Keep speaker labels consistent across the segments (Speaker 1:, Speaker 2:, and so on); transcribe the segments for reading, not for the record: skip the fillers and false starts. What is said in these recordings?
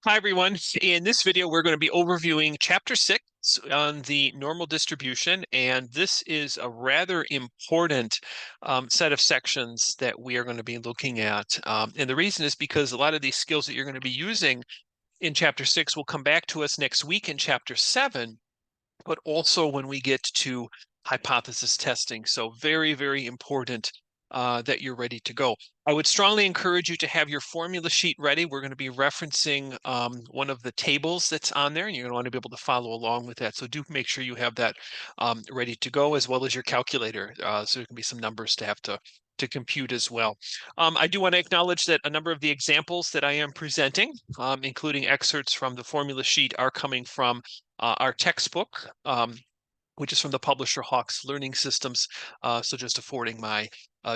Speaker 1: Hi, everyone. In this video, we're going to be overviewing Chapter 6 on the normal distribution, and this is a rather important set of sections that we are going to be looking at. And the reason is because a lot of these skills that you're going to be using in Chapter 6 will come back to us next week in Chapter 7, but also when we get to hypothesis testing. So very, very important that you're ready to go. I would strongly encourage you to have your formula sheet ready. We're going to be referencing one of the tables that's on there, and you're going to want to be able to follow along with that. So do make sure you have that ready to go, as well as your calculator. So there can be some numbers to have to compute as well. I do want to acknowledge that a number of the examples that I am presenting, including excerpts from the formula sheet, are coming from our textbook, which is from the publisher Hawkes Learning Systems. So just affording my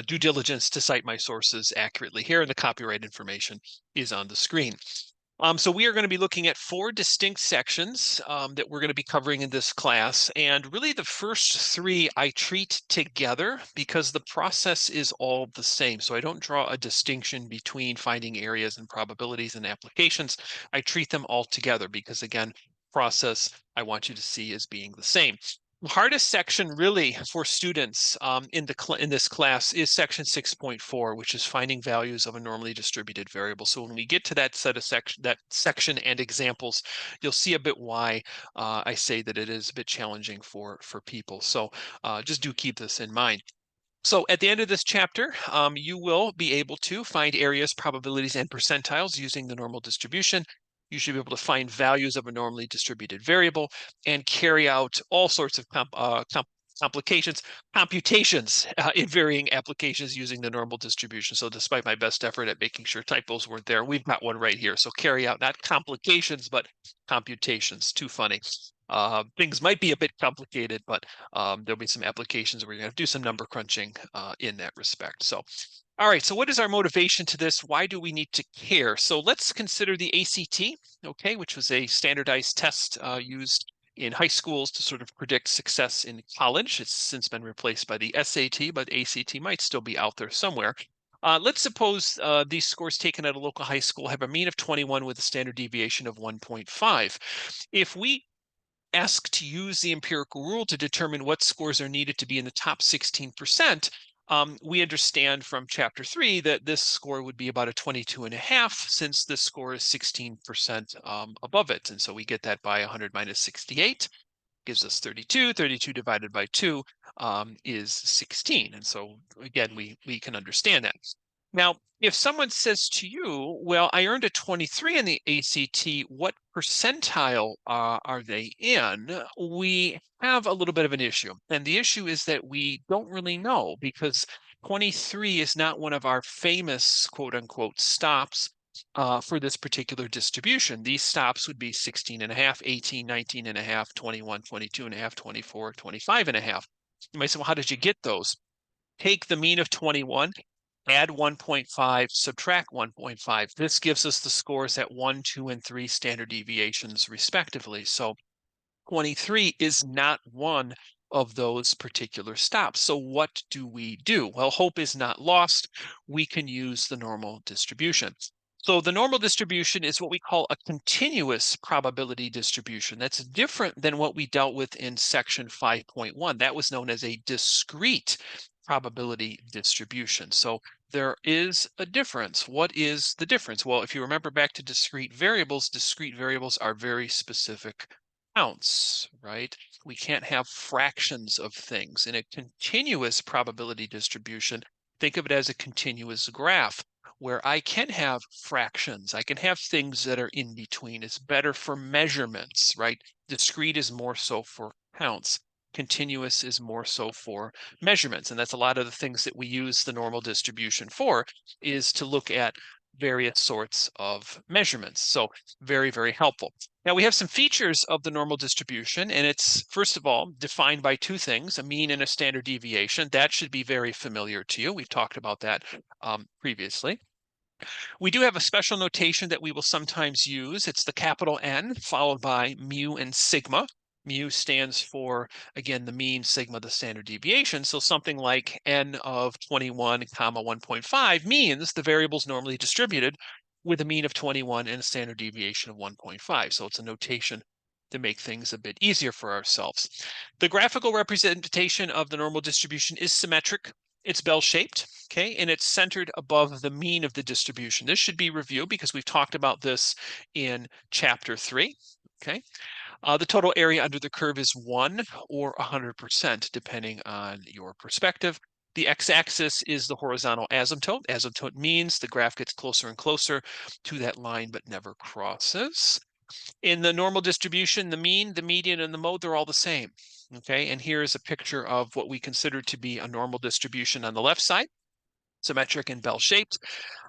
Speaker 1: due diligence to cite my sources accurately here, and the copyright information is on the screen. So we are going to be looking at 4 distinct sections that we're going to be covering in this class. And really the first 3 I treat together because the process is all the same. So I don't draw a distinction between finding areas and probabilities and applications. I treat them all together because, again, process I want you to see as being the same. The hardest section really for students in this class is section 6.4, which is finding values of a normally distributed variable. So when we get to that section and examples, you'll see a bit why I say that it is a bit challenging for people. So just do keep this in mind. So at the end of this chapter, you will be able to find areas, probabilities, and percentiles using the normal distribution. You should be able to find values of a normally distributed variable and carry out all sorts of computations in varying applications using the normal distribution. So despite my best effort at making sure typos weren't there, we've got one right here. So carry out not complications, but computations. Too funny. Things might be a bit complicated, but there'll be some applications where you're going to do some number crunching in that respect. So, all right, so what is our motivation to this? Why do we need to care? So let's consider the ACT, okay, which was a standardized test used in high schools to sort of predict success in college. It's since been replaced by the SAT, but ACT might still be out there somewhere. Let's suppose these scores taken at a local high school have a mean of 21 with a standard deviation of 1.5. If we asked to use the empirical rule to determine what scores are needed to be in the top 16%, we understand from chapter 3 that this score would be about a 22.5, since this score is 16% above it. And so we get that by 100 minus 68 gives us 32. 32 divided by 2 is 16. And so again, we can understand that. Now, if someone says to you, well, I earned a 23 in the ACT, what percentile are they in? We have a little bit of an issue. And the issue is that we don't really know, because 23 is not one of our famous quote unquote stops for this particular distribution. These stops would be 16 and a half, 18, 19 and a half, 21, 22 and a half, 24, 25 and a half. You might say, well, how did you get those? Take the mean of 21, add 1.5, subtract 1.5. This gives us the scores at 1, 2, and 3 standard deviations respectively. So 23 is not one of those particular stops. So what do we do? Well, hope is not lost. We can use the normal distribution. So the normal distribution is what we call a continuous probability distribution. That's different than what we dealt with in section 5.1. That was known as a discrete probability distribution. So there is a difference. What is the difference? Well, if you remember back to discrete variables are very specific counts, right? We can't have fractions of things. In a continuous probability distribution, think of it as a continuous graph where I can have fractions. I can have things that are in between. It's better for measurements, right? Discrete is more so for counts. Continuous is more so for measurements. And that's a lot of the things that we use the normal distribution for, is to look at various sorts of measurements. So very, very helpful. Now we have some features of the normal distribution, and it's, first of all, defined by 2 things, a mean and a standard deviation. That should be very familiar to you. We've talked about that previously. We do have a special notation that we will sometimes use. It's the capital N followed by mu and sigma. Mu stands for, again, the mean, sigma, the standard deviation. So something like n of 21 comma 1.5 means the variable's normally distributed with a mean of 21 and a standard deviation of 1.5. So it's a notation to make things a bit easier for ourselves. The graphical representation of the normal distribution is symmetric. It's bell-shaped, okay, and it's centered above the mean of the distribution. This should be reviewed because we've talked about this in chapter 3, okay? The total area under the curve is 1 or 100%, depending on your perspective. The x-axis is the horizontal asymptote. Asymptote means the graph gets closer and closer to that line but never crosses. In the normal distribution, the mean, the median, and the mode, they're all the same. Okay, and here's a picture of what we consider to be a normal distribution on the left side, symmetric and bell-shaped.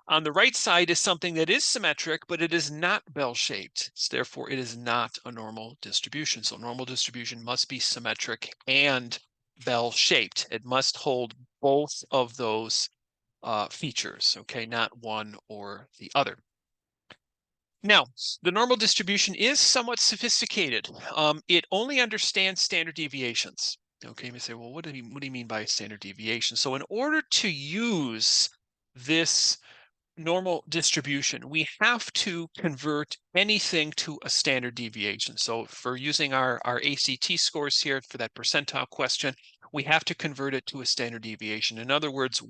Speaker 1: On the right side is something that is symmetric, but it is not bell-shaped. Therefore, it is not a normal distribution. So normal distribution must be symmetric and bell-shaped. It must hold both of those features, okay, not one or the other. Now, the normal distribution is somewhat sophisticated. It only understands standard deviations. Okay, you may say, well, what do you mean by standard deviation? So in order to use this normal distribution, we have to convert anything to a standard deviation. So for using our ACT scores here for that percentile question, we have to convert it to a standard deviation. In other words,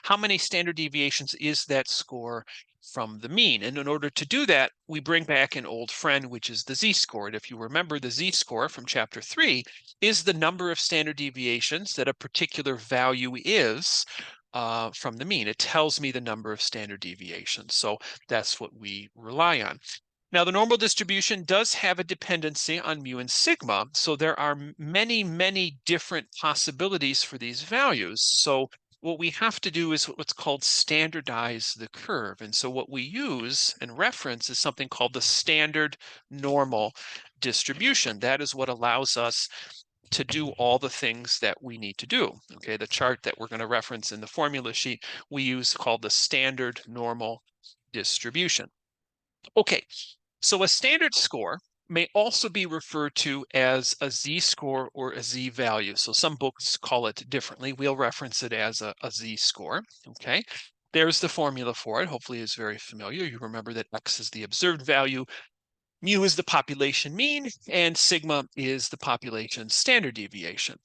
Speaker 1: how many standard deviations is that score from the mean? And in order to do that, we bring back an old friend, which is the z-score. And if you remember, the z-score from chapter 3 is the number of standard deviations that a particular value is from the mean. It tells me the number of standard deviations. So that's what we rely on. Now, the normal distribution does have a dependency on mu and sigma. So there are many, many different possibilities for these values. So what we have to do is what's called standardize the curve. And so what we use and reference is something called the standard normal distribution. That is what allows us to do all the things that we need to do. Okay, the chart that we're going to reference in the formula sheet we use called the standard normal distribution. Okay, so a standard score may also be referred to as a z-score or a z-value. So some books call it differently. We'll reference it as a z-score. Okay, there's the formula for it. Hopefully it's very familiar. You remember that x is the observed value, mu is the population mean, and sigma is the population standard deviation.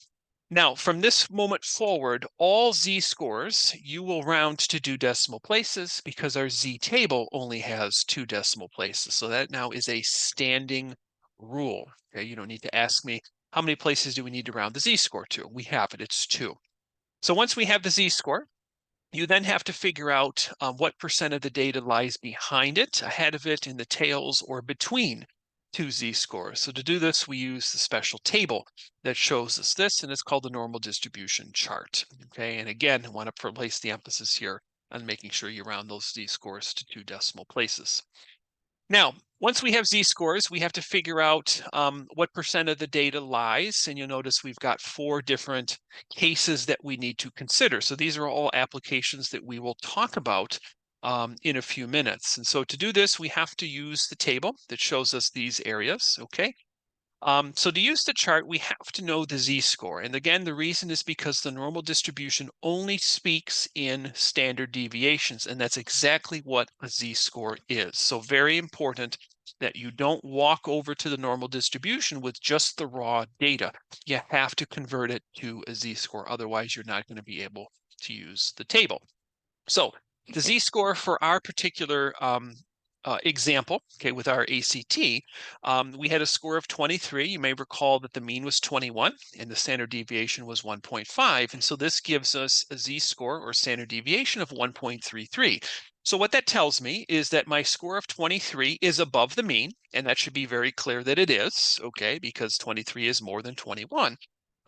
Speaker 1: Now, from this moment forward, all z-scores, you will round to 2 decimal places because our z-table only has 2 decimal places. So that now is a standing rule. Okay, you don't need to ask me, how many places do we need to round the z-score to? We have it, it's 2. So once we have the z-score, you then have to figure out what percent of the data lies behind it, ahead of it, in the tails, or between 2 z-scores. So to do this, we use the special table that shows us this, and it's called the normal distribution chart. Okay, and again, I want to place the emphasis here on making sure you round those z-scores to 2 decimal places. Now, once we have z-scores, we have to figure out what percent of the data lies. And you'll notice we've got 4 different cases that we need to consider. So these are all applications that we will talk about in a few minutes. And so to do this, we have to use the table that shows us these areas, okay? So to use the chart, we have to know the z-score. And again, the reason is because the normal distribution only speaks in standard deviations, and that's exactly what a z-score is. So very important that you don't walk over to the normal distribution with just the raw data. You have to convert it to a z-score, otherwise you're not going to be able to use the table. So the z-score for our particular example, okay, with our ACT, we had a score of 23. You may recall that the mean was 21 and the standard deviation was 1.5. And so this gives us a z-score or standard deviation of 1.33. So what that tells me is that my score of 23 is above the mean, and that should be very clear that it is, okay, because 23 is more than 21.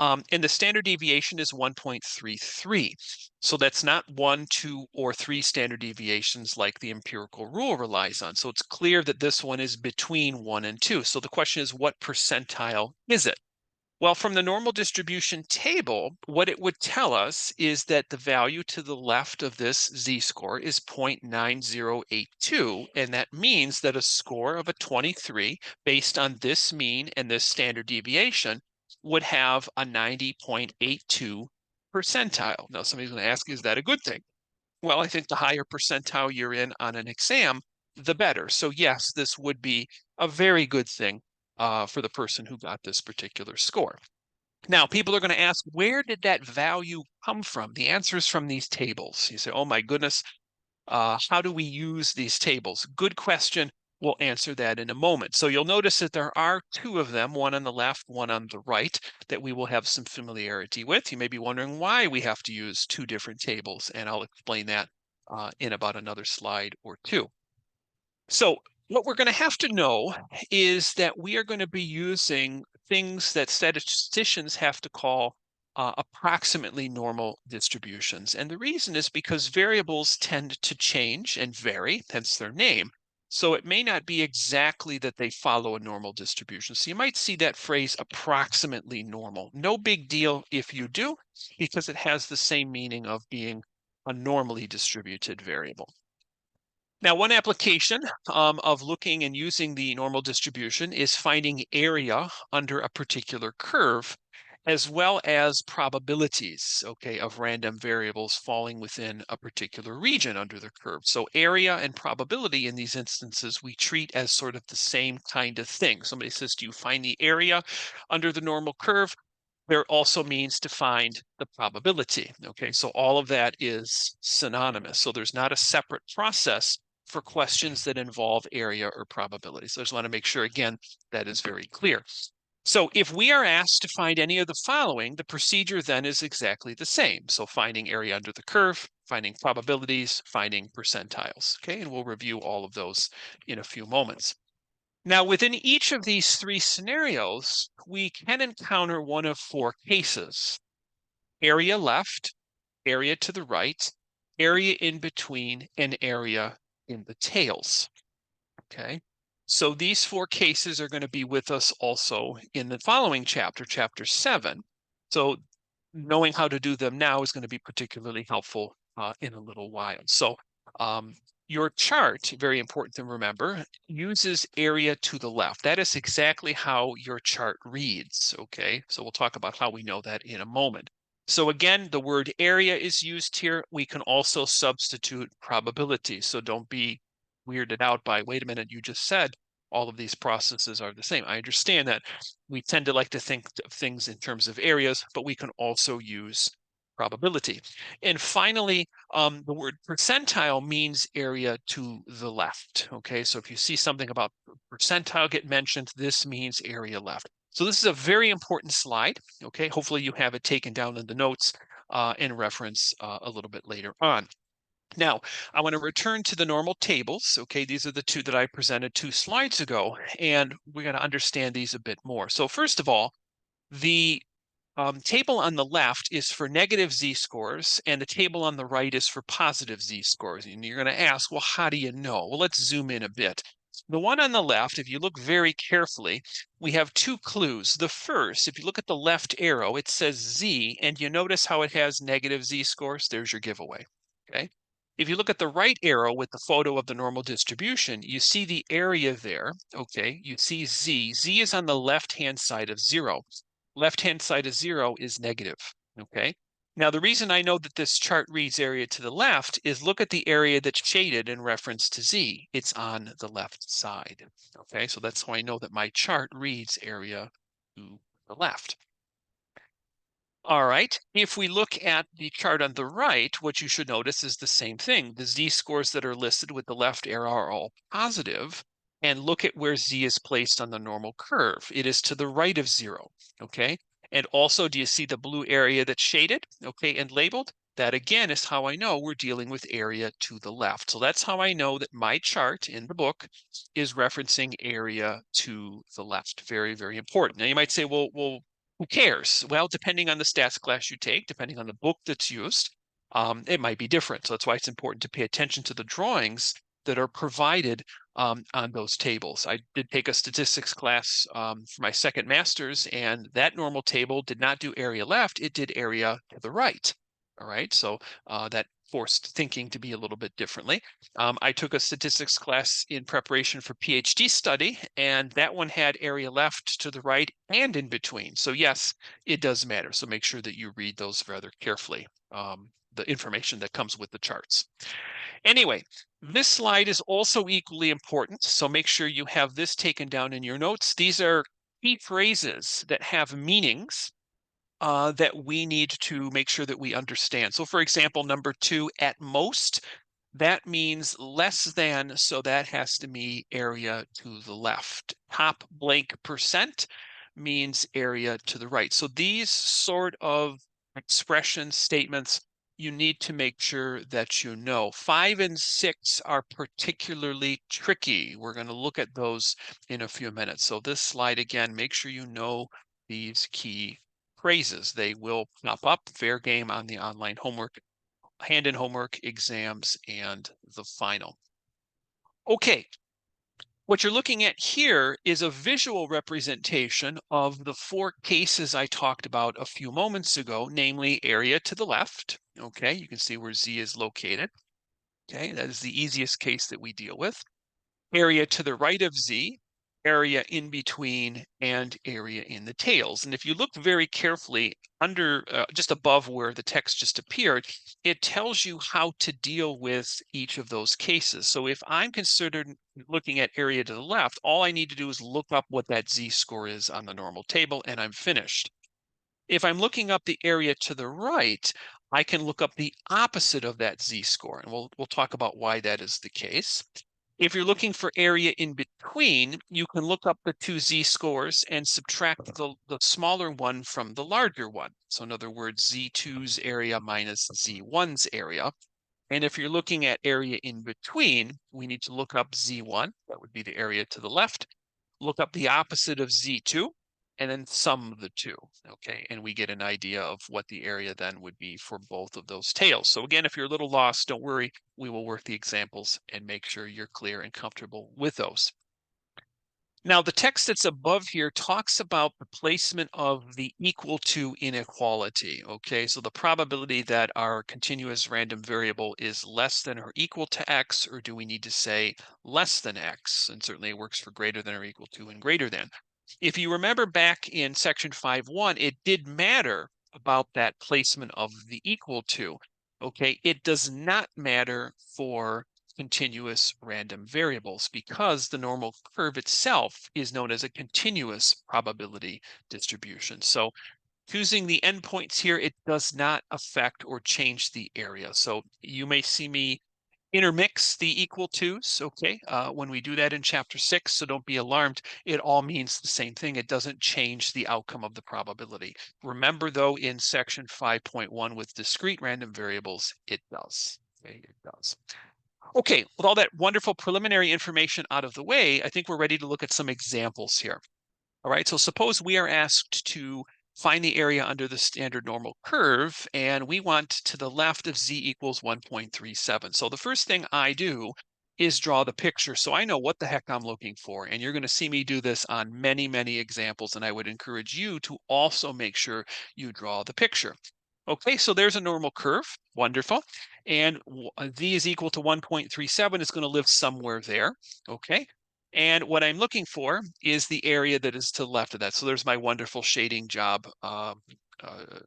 Speaker 1: And the standard deviation is 1.33. So that's not 1, 2, or 3 standard deviations like the empirical rule relies on. So it's clear that this one is between 1 and 2. So the question is, what percentile is it? Well, from the normal distribution table, what it would tell us is that the value to the left of this z-score is 0.9082, and that means that a score of a 23 based on this mean and this standard deviation would have a 90.82 percentile. Now, somebody's going to ask, is that a good thing? Well, I think the higher percentile you're in on an exam, the better. So yes, this would be a very good thing for the person who got this particular score. Now, people are going to ask, where did that value come from? The answer is from these tables. You say, oh my goodness, how do we use these tables? Good question. We'll answer that in a moment. So you'll notice that there are two of them, one on the left, one on the right, that we will have some familiarity with. You may be wondering why we have to use two different tables, and I'll explain that in about another slide or two. So what we're going to have to know is that we are going to be using things that statisticians have to call approximately normal distributions. And the reason is because variables tend to change and vary, hence their name. So it may not be exactly that they follow a normal distribution. So you might see that phrase approximately normal. No big deal if you do, because it has the same meaning of being a normally distributed variable. Now, one application of looking and using the normal distribution is finding area under a particular curve, as well as probabilities, okay, of random variables falling within a particular region under the curve. So area and probability in these instances, we treat as sort of the same kind of thing. Somebody says, do you find the area under the normal curve? There also means to find the probability. Okay, so all of that is synonymous. So there's not a separate process for questions that involve area or probability. So I just want to make sure, again, that is very clear. So if we are asked to find any of the following, the procedure then is exactly the same. So finding area under the curve, finding probabilities, finding percentiles. Okay, and we'll review all of those in a few moments. Now, within each of these three scenarios, we can encounter one of four cases: area left, area to the right, area in between, and area in the tails. Okay, so these four cases are going to be with us also in the following chapter, chapter 7. So knowing how to do them now is going to be particularly helpful in a little while. So your chart, very important to remember, uses area to the left. That is exactly how your chart reads, okay? So we'll talk about how we know that in a moment. So again, the word area is used here. We can also substitute probability. So don't be weirded out by, wait a minute, you just said all of these processes are the same. I understand that we tend to like to think of things in terms of areas, but we can also use probability. And finally, the word percentile means area to the left. Okay, so if you see something about percentile get mentioned, this means area left. So this is a very important slide. Okay, hopefully you have it taken down in the notes and reference a little bit later on. Now, I want to return to the normal tables. Okay, these are the two that I presented 2 slides ago, and we're going to understand these a bit more. So first of all, the table on the left is for negative z-scores, and the table on the right is for positive z-scores. And you're going to ask, well, how do you know? Well, let's zoom in a bit. The one on the left, if you look very carefully, we have 2 clues. The first, if you look at the left arrow, it says z, and you notice how it has negative z-scores. There's your giveaway, okay? If you look at the right arrow with the photo of the normal distribution, you see the area there, okay? You see z. Z is on the left-hand side of 0. Left-hand side of 0 is negative, okay? Now, the reason I know that this chart reads area to the left is look at the area that's shaded in reference to z. It's on the left side, okay? So that's how I know that my chart reads area to the left. All right, if we look at the chart on the right, what you should notice is the same thing. The z-scores that are listed with the left arrow are all positive, and look at where z is placed on the normal curve. It is to the right of 0, okay? And also, do you see the blue area that's shaded, okay, and labeled? That again is how I know we're dealing with area to the left. So that's how I know that my chart in the book is referencing area to the left. Very, very important. Now you might say, well, who cares? Well, depending on the stats class you take, depending on the book that's used, it might be different. So that's why it's important to pay attention to the drawings that are provided on those tables. I did take a statistics class for my second master's, and that normal table did not do area left, it did area to the right. All right, so that forced thinking to be a little bit differently. I took a statistics class in preparation for PhD study, and that one had area left, to the right, and in between. So yes, it does matter. So make sure that you read those rather carefully. the information that comes with the charts. Anyway, this slide is also equally important, so make sure you have this taken down in your notes. These are key phrases that have meanings that we need to make sure that we understand. So for example, number 2, at most, that means less than, so that has to be area to the left. Top blank percent means area to the right. So these sort of expression statements, you need to make sure that you know. 5 and 6 are particularly tricky. We're going to look at those in a few minutes. So this slide, again, make sure you know these key phrases. They will pop up, fair game on the online homework, hand-in homework, exams, and the final. Okay, what you're looking at here is a visual representation of the 4 cases I talked about a few moments ago, namely area to the left. Okay, you can see where Z is located. Okay, that is the easiest case that we deal with. Area to the right of Z, area in between, and area in the tails. And if you look very carefully under, just above where the text just appeared, it tells you how to deal with each of those cases. So if I'm considered looking at area to the left, all I need to do is look up what that Z score is on the normal table, and I'm finished. If I'm looking up the area to the right, I can look up the opposite of that Z score, and we'll talk about why that is the case. If you're looking for area in between, you can look up the 2 Z scores and subtract the smaller one from the larger one. So in other words, Z2's area minus Z1's area. And if you're looking at area in between, we need to look up Z1, that would be the area to the left, look up the opposite of Z2, and then sum the 2, okay? And we get an idea of what the area then would be for both of those tails. So again, if you're a little lost, don't worry, we will work the examples and make sure you're clear and comfortable with those. Now, the text that's above here talks about the placement of the equal to inequality, okay? So the probability that our continuous random variable is less than or equal to X, or do we need to say less than X? And certainly it works for greater than or equal to and greater than. If you remember back in section 5.1, it did matter about that placement of the equal to, okay? It does not matter for continuous random variables because the normal curve itself is known as a continuous probability distribution. So choosing the endpoints here, it does not affect or change the area. So you may see me intermix the equal tos, okay, when we do that in chapter 6, so don't be alarmed. It all means the same thing. It doesn't change the outcome of the probability. Remember, though, in section 5.1 with discrete random variables, it does. Okay, it does. Okay, with all that wonderful preliminary information out of the way, I think we're ready to look at some examples here. All right, so suppose we are asked to find the area under the standard normal curve, and we want to the left of Z equals 1.37. So the first thing I do is draw the picture so I know what the heck I'm looking for. And you're going to see me do this on many, many examples, and I would encourage you to also make sure you draw the picture. Okay, so there's a normal curve. Wonderful. And Z is equal to 1.37. It's going to live somewhere there. Okay. And what I'm looking for is the area that is to the left of that. So there's my wonderful shading job.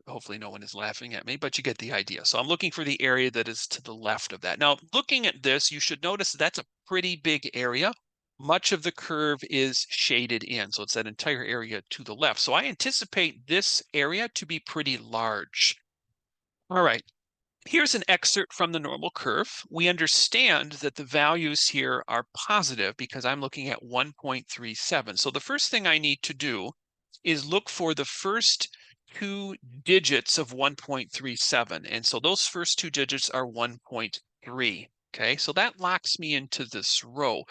Speaker 1: Hopefully no one is laughing at me, but you get the idea. So I'm looking for the area that is to the left of that. Now, looking at this, you should notice that's a pretty big area. Much of the curve is shaded in. So it's that entire area to the left. So I anticipate this area to be pretty large. All right. Here's an excerpt from the normal curve. We understand that the values here are positive because I'm looking at 1.37. So the first thing I need to do is look for the first 2 digits of 1.37. And so those first 2 digits are 1.3. Okay, so that locks me into this row.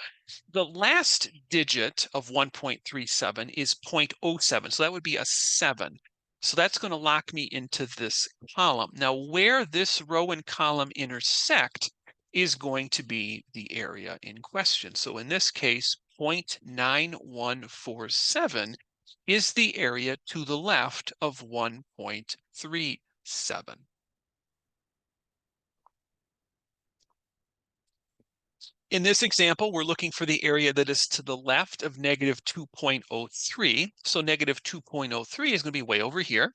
Speaker 1: The last digit of 1.37 is 0.07, so that would be a 7. So that's going to lock me into this column. Now, where this row and column intersect is going to be the area in question. So in this case, 0.9147 is the area to the left of 1.37. In this example, we're looking for the area that is to the left of negative 2.03. So negative 2.03 is going to be way over here.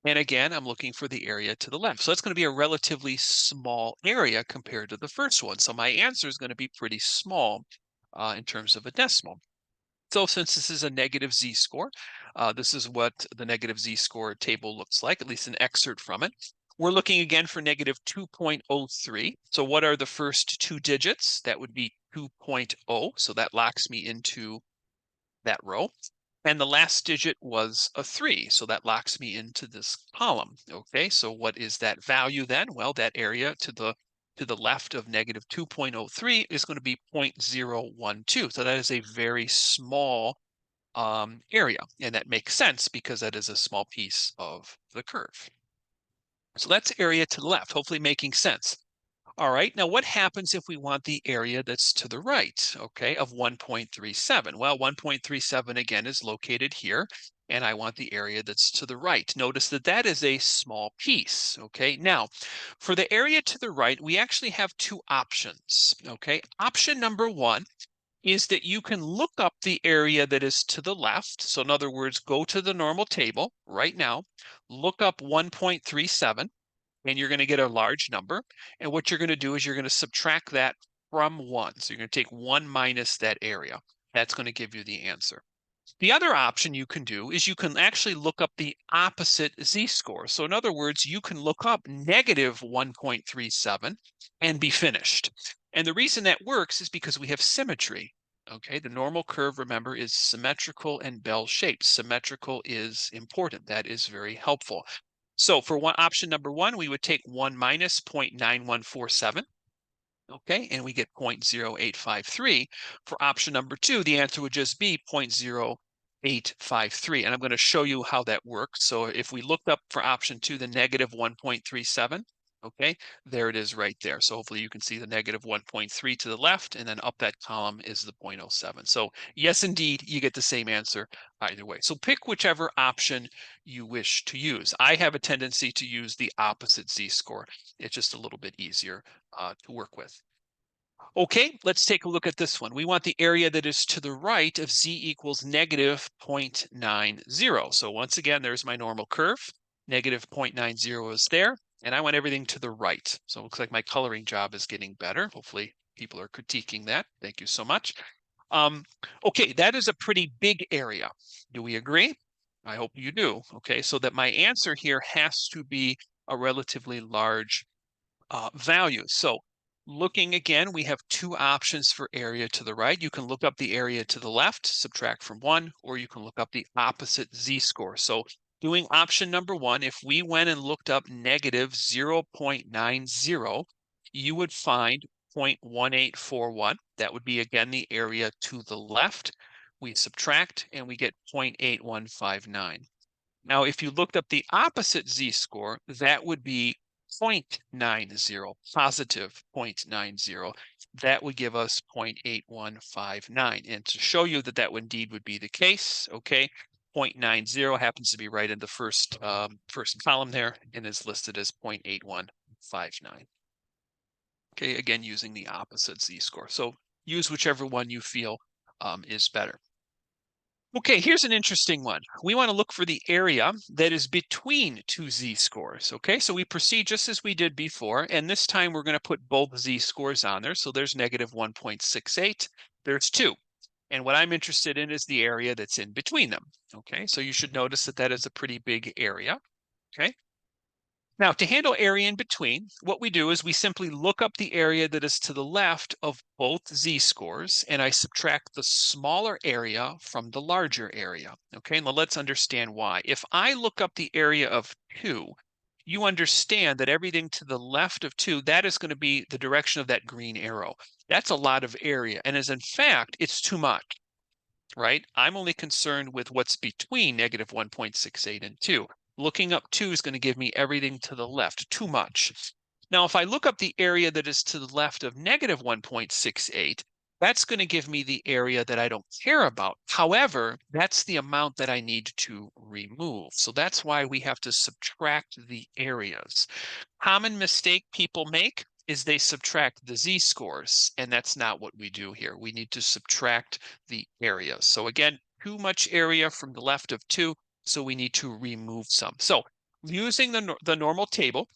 Speaker 1: And again, I'm looking for the area to the left. So that's going to be a relatively small area compared to the first one. So my answer is going to be pretty small in terms of a decimal. So since this is a negative z-score, this is what the negative z-score table looks like, at least an excerpt from it. We're looking again for negative 2.03. So what are the first two digits? That would be 2.0. So that locks me into that row. And the last digit was a 3, so that locks me into this column. Okay, so what is that value then? Well, that area to the left of negative 2.03 is going to be 0.012. So that is a very small area, and that makes sense because that is a small piece of the curve. So that's area to the left, hopefully making sense. All right, now what happens if we want the area that's to the right, okay, of 1.37? Well, 1.37 again is located here, and I want the area that's to the right. Notice that that is a small piece, okay? Now, for the area to the right, we actually have two options, okay? Option number one is that you can look up the area that is to the left. So in other words, go to the normal table right now, look up 1.37, and you're going to get a large number. And what you're going to do is you're going to subtract that from 1. So you're going to take 1 minus that area. That's going to give you the answer. The other option you can do is you can actually look up the opposite z-score. So in other words, you can look up negative 1.37 and be finished. And the reason that works is because we have symmetry. Okay, the normal curve, remember, is symmetrical and bell-shaped. Symmetrical is important. That is very helpful. So for option number 1, we would take 1 minus 0.9147. Okay, and we get 0.0853. For option number 2, the answer would just be 0.0853. And I'm going to show you how that works. So if we looked up for option 2, the negative 1.37, okay, there it is right there. So hopefully you can see the negative 1.3 to the left, and then up that column is the 0.07. So yes, indeed, you get the same answer either way. So pick whichever option you wish to use. I have a tendency to use the opposite z-score. It's just a little bit easier to work with. Okay, let's take a look at this one. We want the area that is to the right of z equals negative 0.90. So once again, there's my normal curve. Negative 0.90 is there, and I want everything to the right. So it looks like my coloring job is getting better. Hopefully people are critiquing that. Thank you so much. Okay, that is a pretty big area. Do we agree? I hope you do. Okay, so that my answer here has to be a relatively large value. So looking again, we have two options for area to the right. You can look up the area to the left, subtract from 1, or you can look up the opposite z-score. So doing option number 1, if we went and looked up negative 0.90, you would find 0.1841. That would be, again, the area to the left. We subtract, and we get 0.8159. Now, if you looked up the opposite z-score, that would be 0.90, positive 0.90. That would give us 0.8159. And to show you that that indeed would be the case, okay, 0.90 happens to be right in the first column there and is listed as 0.8159. Okay, again, using the opposite z-score. So use whichever one you feel is better. Okay, here's an interesting one. We want to look for the area that is between two z-scores. Okay, so we proceed just as we did before, and this time we're going to put both z-scores on there. So there's negative 1.68, there's 2. And what I'm interested in is the area that's in between them. Okay, so you should notice that that is a pretty big area. Okay. Now, to handle area in between, what we do is we simply look up the area that is to the left of both z-scores, and I subtract the smaller area from the larger area. Okay, now let's understand why. If I look up the area of 2, you understand that everything to the left of 2, that is going to be the direction of that green arrow. That's a lot of area, and as in fact, it's too much. Right? I'm only concerned with what's between negative 1.68 and 2. Looking up 2 is going to give me everything to the left, too much. Now, if I look up the area that is to the left of negative 1.68, that's going to give me the area that I don't care about. However, that's the amount that I need to remove. So that's why we have to subtract the areas. Common mistake people make is they subtract the z-scores, and that's not what we do here. We need to subtract the areas. So again, too much area from the left of 2, so we need to remove some. So Using the normal table,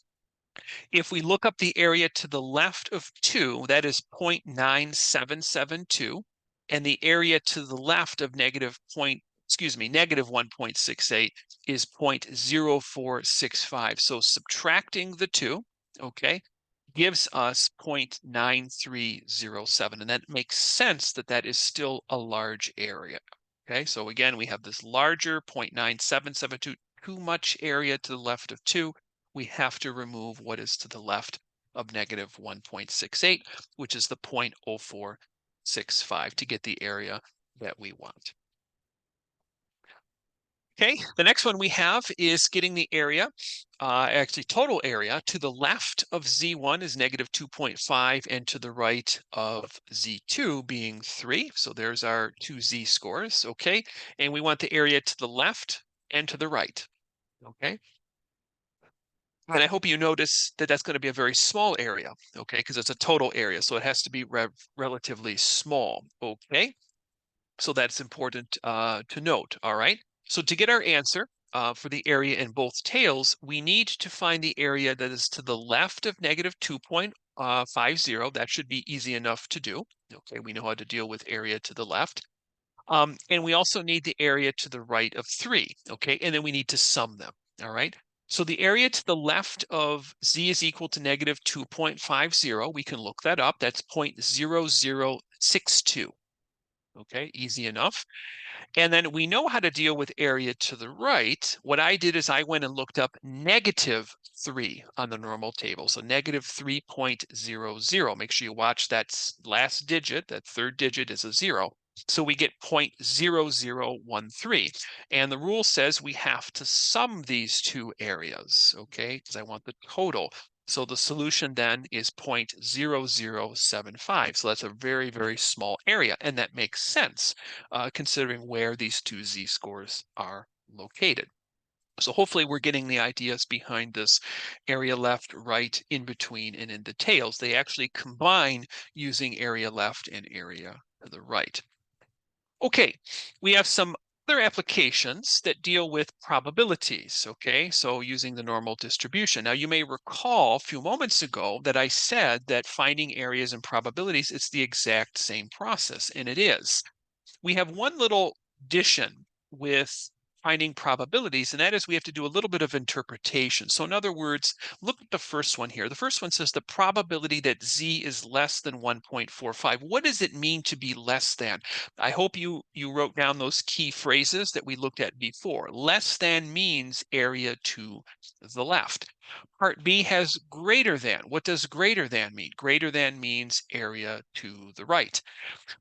Speaker 1: if we look up the area to the left of 2, that is 0.9772, and the area to the left of negative 1.68 is 0.0465. So subtracting the two, okay, gives us 0.9307, and that makes sense that that is still a large area. Okay, so again, we have this larger 0.9772, too much area to the left of 2. We have to remove what is to the left of negative 1.68, which is the 0.0465 to get the area that we want. Okay, the next one we have is getting the area, actually total area, to the left of Z1 is negative 2.5 and to the right of Z2 being 3. So there's our two Z scores, okay? And we want the area to the left and to the right, okay? And I hope you notice that that's going to be a very small area, okay? Because it's a total area, so it has to be relatively small, okay? So that's important to note, all right? So to get our answer for the area in both tails, we need to find the area that is to the left of negative 2.50. That should be easy enough to do. Okay, we know how to deal with area to the left. And we also need the area to the right of 3, okay? And then we need to sum them, all right? So the area to the left of z is equal to negative 2.50. We can look that up. That's 0.0062. Okay, easy enough. And then we know how to deal with area to the right. What I did is I went and looked up negative 3 on the normal table. So negative 3.00. Make sure you watch that last digit. That third digit is a 0. So we get 0.0013. And the rule says we have to sum these two areas, okay? Because I want the total. So the solution then is 0.0075. So that's a very, very small area. And that makes sense considering where these two z-scores are located. So hopefully we're getting the ideas behind this area left, right, in between, and in the tails. They actually combine using area left and area to the right. Okay, we have some other applications that deal with probabilities, okay? So using the normal distribution. Now you may recall a few moments ago that I said that finding areas and probabilities, it's the exact same process, and it is. We have one little addition with finding probabilities, and that is we have to do a little bit of interpretation. So in other words, look at the first one here. The first one says the probability that z is less than 1.45. What does it mean to be less than? I hope you wrote down those key phrases that we looked at before. Less than means area to the left. Part B has greater than. What does greater than mean? Greater than means area to the right.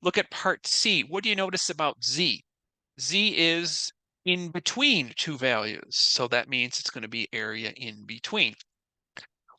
Speaker 1: Look at part C. What do you notice about Z? Z is in between two values. So that means it's going to be area in between.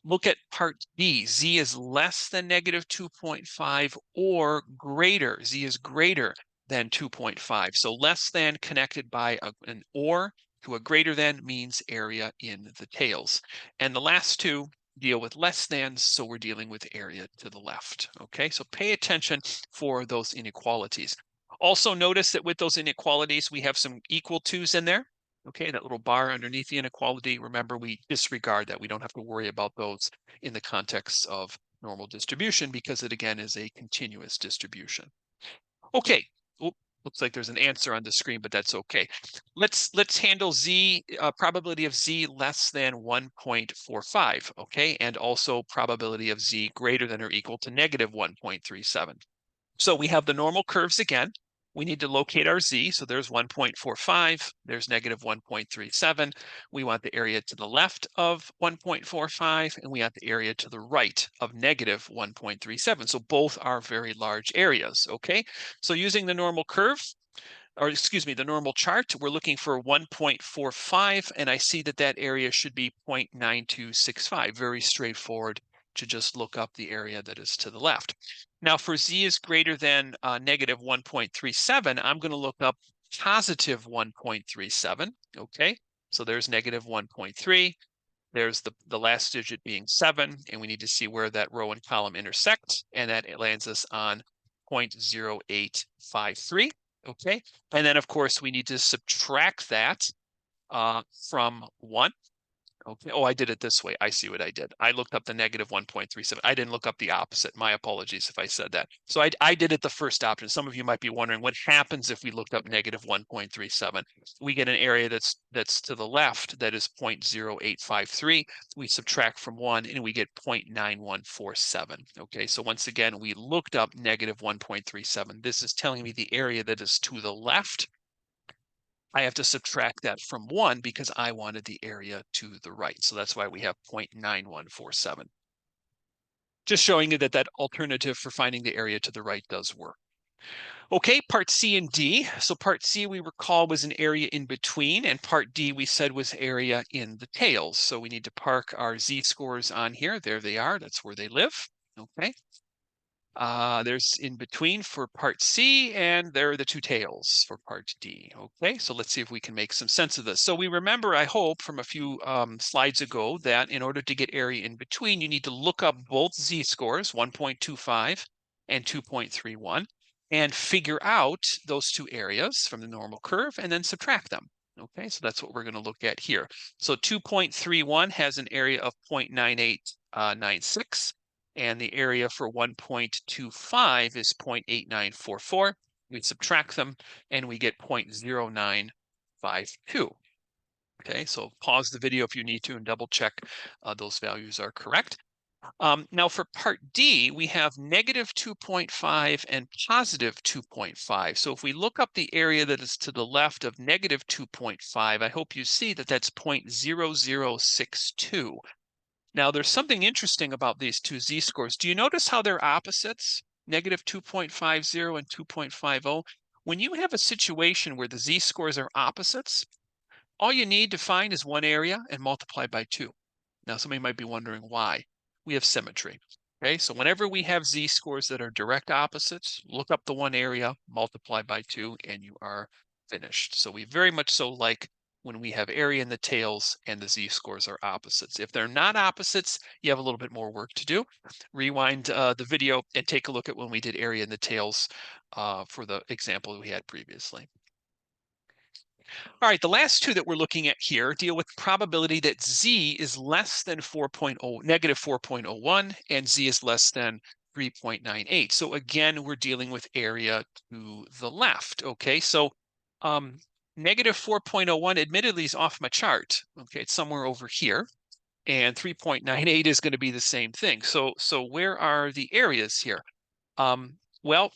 Speaker 1: Look at part D. Z is less than negative 2.5 or greater. Z is greater than 2.5. So less than connected by an or to a greater than means area in the tails. And the last two deal with less than, so we're dealing with area to the left. Okay, so pay attention for those inequalities. Also notice that with those inequalities, we have some equal to's in there. Okay, that little bar underneath the inequality, remember we disregard that. We don't have to worry about those in the context of normal distribution because it again is a continuous distribution. Okay, looks like there's an answer on the screen, but that's okay. Let's handle z probability of z less than 1.45, okay, and also probability of z greater than or equal to negative 1.37. So we have the normal curves again. We need to locate our z. So there's 1.45, there's negative 1.37. We want the area to the left of 1.45, and we want the area to the right of negative 1.37. So both are very large areas, okay? So using the normal curve, or excuse me, the normal chart, we're looking for 1.45, and I see that that area should be 0.9265. Very straightforward to just look up the area that is to the left. Now for z is greater than negative 1.37, I'm going to look up positive 1.37, okay? So there's negative 1.3. There's the last digit being 7, and we need to see where that row and column intersect, and that lands us on 0.0853, okay? And then, of course, we need to subtract that from 1. Okay. Oh, I did it this way. I see what I did. I looked up the negative 1.37. I didn't look up the opposite. My apologies if I said that. So I did it the first option. Some of you might be wondering what happens if we looked up negative 1.37. We get an area that's to the left that is 0.0853. We subtract from 1 and we get 0.9147. Okay, so once again, we looked up negative 1.37. This is telling me the area that is to the left. I have to subtract that from 1 because I wanted the area to the right. So that's why we have 0.9147. Just showing you that that alternative for finding the area to the right does work. Okay, part C and D. So part C, we recall, was an area in between, and part D, we said, was area in the tails. So we need to park our z-scores on here. There they are. That's where they live. Okay. There's in between for part C, and there are the two tails for part D. Okay, so let's see if we can make some sense of this. So we remember, I hope, from a few slides ago that in order to get area in between, you need to look up both z-scores, 1.25 and 2.31, and figure out those two areas from the normal curve and then subtract them. Okay, so that's what we're going to look at here. So 2.31 has an area of 0.9896. And the area for 1.25 is 0.8944. We subtract them and we get 0.0952. Okay, so pause the video if you need to and double check those values are correct. Now for part D, we have negative 2.5 and positive 2.5. So if we look up the area that is to the left of negative 2.5, I hope you see that that's 0.0062. Now, there's something interesting about these two z-scores. Do you notice how they're opposites? Negative 2.50 and 2.50. When you have a situation where the z-scores are opposites, all you need to find is one area and multiply by 2. Now, somebody might be wondering why. We have symmetry. Okay, so whenever we have z-scores that are direct opposites, look up the one area, multiply by 2, and you are finished. So we very much so like when we have area in the tails and the z-scores are opposites. If they're not opposites, you have a little bit more work to do. Rewind the video and take a look at when we did area in the tails for the example we had previously. All right, the last two that we're looking at here deal with probability that z is less than negative 4.01 and z is less than 3.98. So again, we're dealing with area to the left. Okay, so negative 4.01 admittedly is off my chart. Okay, it's somewhere over here. And 3.98 is going to be the same thing. So where are the areas here? Well,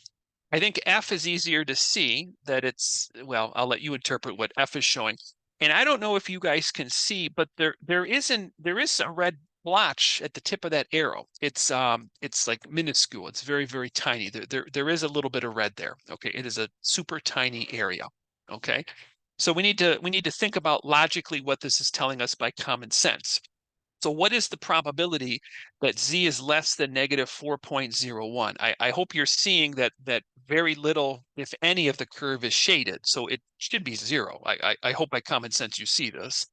Speaker 1: I think F is easier to see that it's, well, I'll let you interpret what F is showing. And I don't know if you guys can see, but there is a red blotch at the tip of that arrow. It's like minuscule. It's very, very tiny. There is a little bit of red there. Okay, it is a super tiny area. Okay. So we need to think about logically what this is telling us by common sense. So what is the probability that z is less than negative 4.01? I hope you're seeing that very little, if any, of the curve is shaded. So it should be 0. I hope by common sense you see this.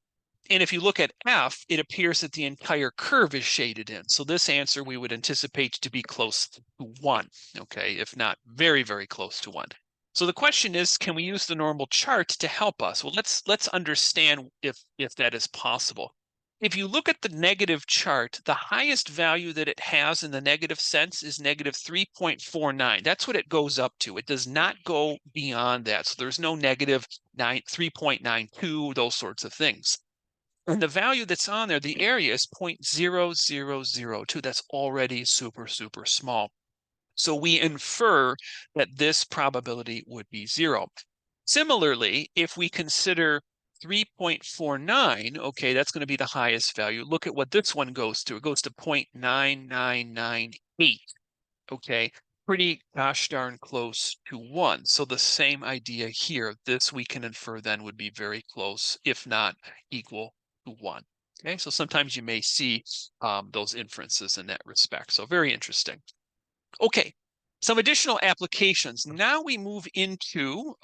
Speaker 1: And if you look at F, it appears that the entire curve is shaded in. So this answer we would anticipate to be close to 1, okay, if not very, very close to 1. So the question is, can we use the normal chart to help us? Well, let's understand if that is possible. If you look at the negative chart, the highest value that it has in the negative sense is negative 3.49. That's what it goes up to. It does not go beyond that. So there's no negative 3.92, those sorts of things. And the value that's on there, the area is 0.0002. That's already super, super small. So we infer that this probability would be 0. Similarly, if we consider 3.49, okay, that's going to be the highest value. Look at what this one goes to. It goes to 0.9998, okay? Pretty gosh darn close to 1. So the same idea here. This we can infer then would be very close, if not equal to 1. Okay, so sometimes you may see those inferences in that respect. So very interesting. Okay, some additional applications. Now we move into